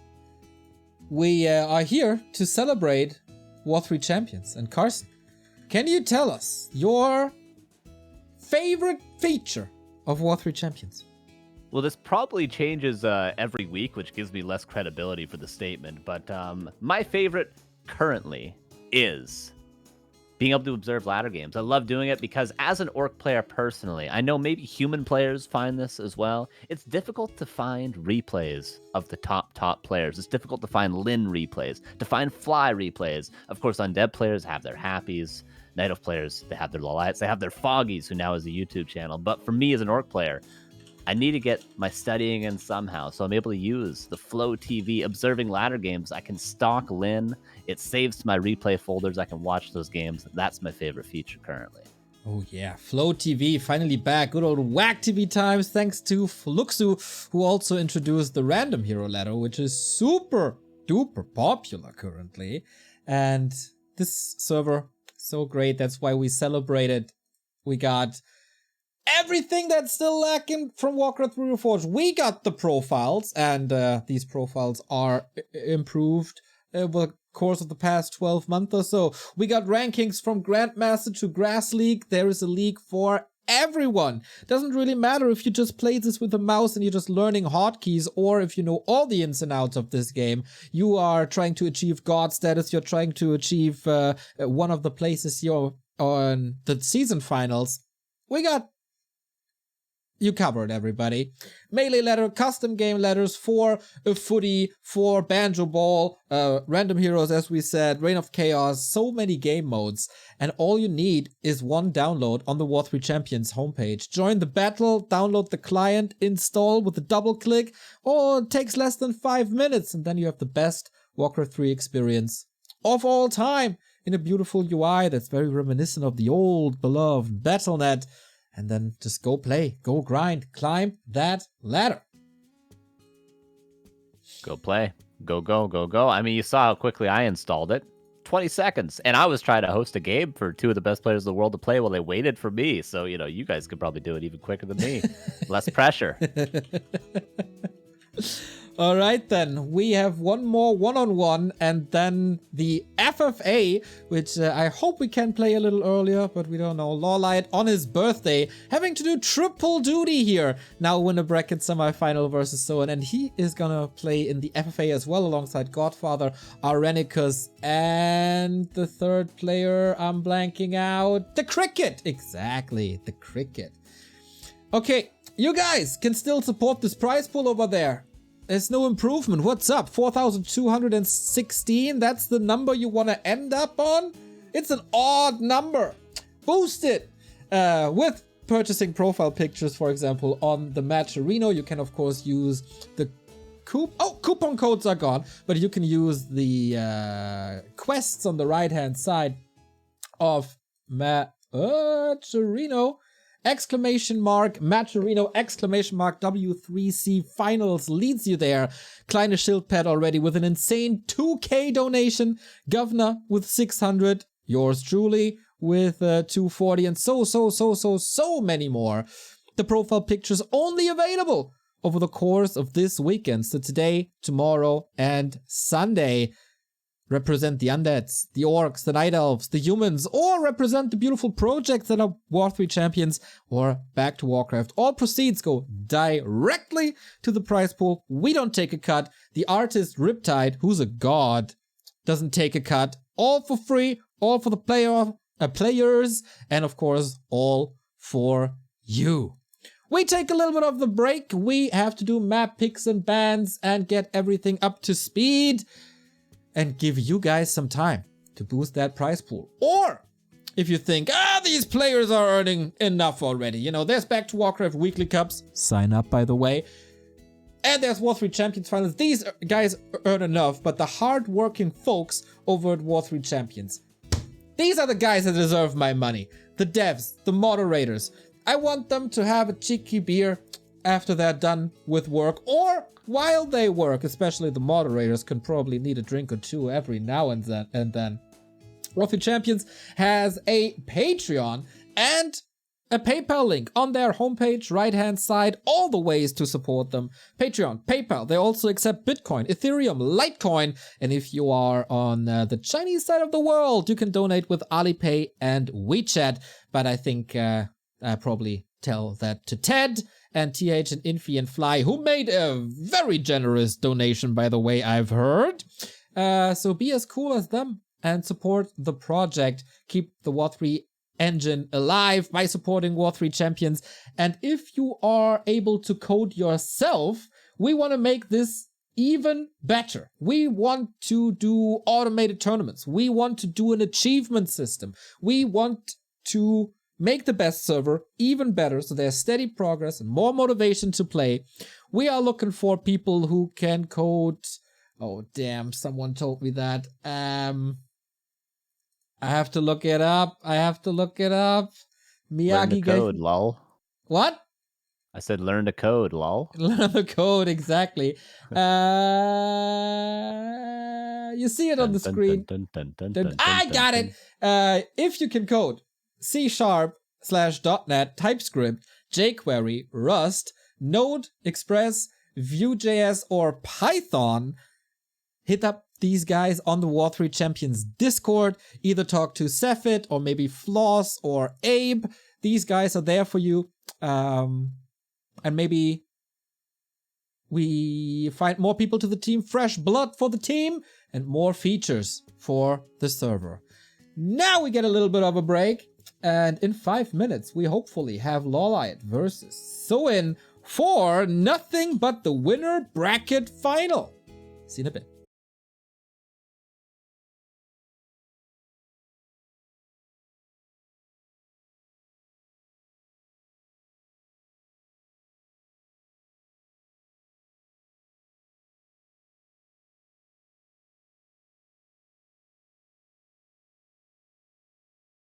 we are here to celebrate W3Champions. And Carson, can you tell us your favorite feature of W3Champions? Well, this probably changes every week, which gives me less credibility for the statement. But my favorite currently is being able to observe ladder games. I love doing it because as an orc player personally, I know maybe human players find this as well. It's difficult to find replays of the top players. It's difficult to find Lin replays, to find Fly replays. Of course, undead players have their Happies. Night Elf players, they have their LawLiets. They have their Foggies, who now is a YouTube channel. But for me as an orc player, I need to get my studying in somehow, so I'm able to use the Flow TV observing ladder games. I can stalk Lin. It saves to my replay folders. I can watch those games. That's my favorite feature currently. Oh yeah, Flow TV finally back. Good old Whack TV times. Thanks to Fluxu, who also introduced the random hero ladder, which is super duper popular currently. And this server, so great. That's why we celebrated. We got everything that's still lacking from Warcraft Reforged. We got the profiles, and these profiles are improved over the course of the past 12 months or so. We got rankings from Grandmaster to Grass League. There is a league for everyone. Doesn't really matter if you just play this with a mouse and you're just learning hotkeys, or if you know all the ins and outs of this game. You are trying to achieve God status. You're trying to achieve one of the places you're on the season finals. We got you covered, everybody. Melee ladder, custom game ladders for a footy, for Banjo Ball, random heroes, as we said, Reign of Chaos, so many game modes. And all you need is one download on the W3Champions homepage. Join the battle, download the client, install with a double click, or it takes less than 5 minutes, and then you have the best Warcraft 3 experience of all time in a beautiful UI that's very reminiscent of the old beloved Battle.net. And then just go play, go grind, climb that ladder. Go play. Go, go, go, go. I mean, you saw how quickly I installed it. 20 seconds. And I was trying to host a game for two of the best players in the world to play while they waited for me. So, you know, you guys could probably do it even quicker than me. Less pressure. All right, then. We have one more one-on-one, and then the FFA, which I hope we can play a little earlier, but we don't know. LawLiet on his birthday, having to do triple duty here. Now Winnerbracket semifinal versus Soen, and he is gonna play in the FFA as well alongside Godfather, Arenicus, and the third player, I'm blanking out. The Cricket! Exactly, the Cricket. Okay, you guys can still support this prize pool over there. There's no improvement. What's up? 4,216? That's the number you want to end up on? It's an odd number. Boost it with purchasing profile pictures, for example, on the Matcherino. You can, of course, use the coupon codes are gone, but you can use the quests on the right-hand side of Matcherino. Exclamation mark, Matcherino, exclamation mark, W3C Finals leads you there. Kleine Schildpad already with an insane 2K donation. Governor with 600. Yours truly with 240 and so many more. The profile pictures only available over the course of this weekend. So today, tomorrow, and Sunday. Represent the undeads, the orcs, the night elves, the humans, or represent the beautiful projects that are War3Champions or back to Warcraft. All proceeds go directly to the prize pool. We don't take a cut. The artist Riptide, who's a god, doesn't take a cut. All for free, all for the players, and of course, all for you. We take a little bit of the break. We have to do map picks and bans and get everything up to speed. And give you guys some time to boost that prize pool. Or if you think, these players are earning enough already. You know, there's Back to Warcraft weekly cups. Sign up, by the way. And there's War3Champions finals. These guys earn enough, but the hard-working folks over at War3Champions, these are the guys that deserve my money. The devs, the moderators. I want them to have a cheeky beer after they're done with work, or while they work. Especially the moderators can probably need a drink or two every now and then. War3Champions has a Patreon and a PayPal link on their homepage, right-hand side, all the ways to support them. Patreon, PayPal, they also accept Bitcoin, Ethereum, Litecoin, and if you are on the Chinese side of the world, you can donate with Alipay and WeChat, but I think I probably tell that to Ted and TH and Infi and Fly, who made a very generous donation, by the way, I've heard. So be as cool as them and support the project. Keep the War3 engine alive by supporting War3Champions. And if you are able to code yourself, we want to make this even better. We want to do automated tournaments. We want to do an achievement system. We want to make the best server even better, so there's steady progress and more motivation to play. We are looking for people who can code. Oh damn, someone told me that. I have to look it up. Miyagi Learn the code, lol. What? I said learn the code, lol. Learn the code, exactly. You see it on the screen. I got it. If you can code C#/.NET, TypeScript, jQuery, Rust, Node, Express, Vue.js, or Python, hit up these guys on the War3Champions Discord. Either talk to Cephid or maybe Floss or Abe. These guys are there for you. And maybe we find more people to the team, fresh blood for the team, and more features for the server. Now we get a little bit of a break. And in 5 minutes, we hopefully have LawLiet versus Soen for nothing but the winner bracket final. See you in a bit.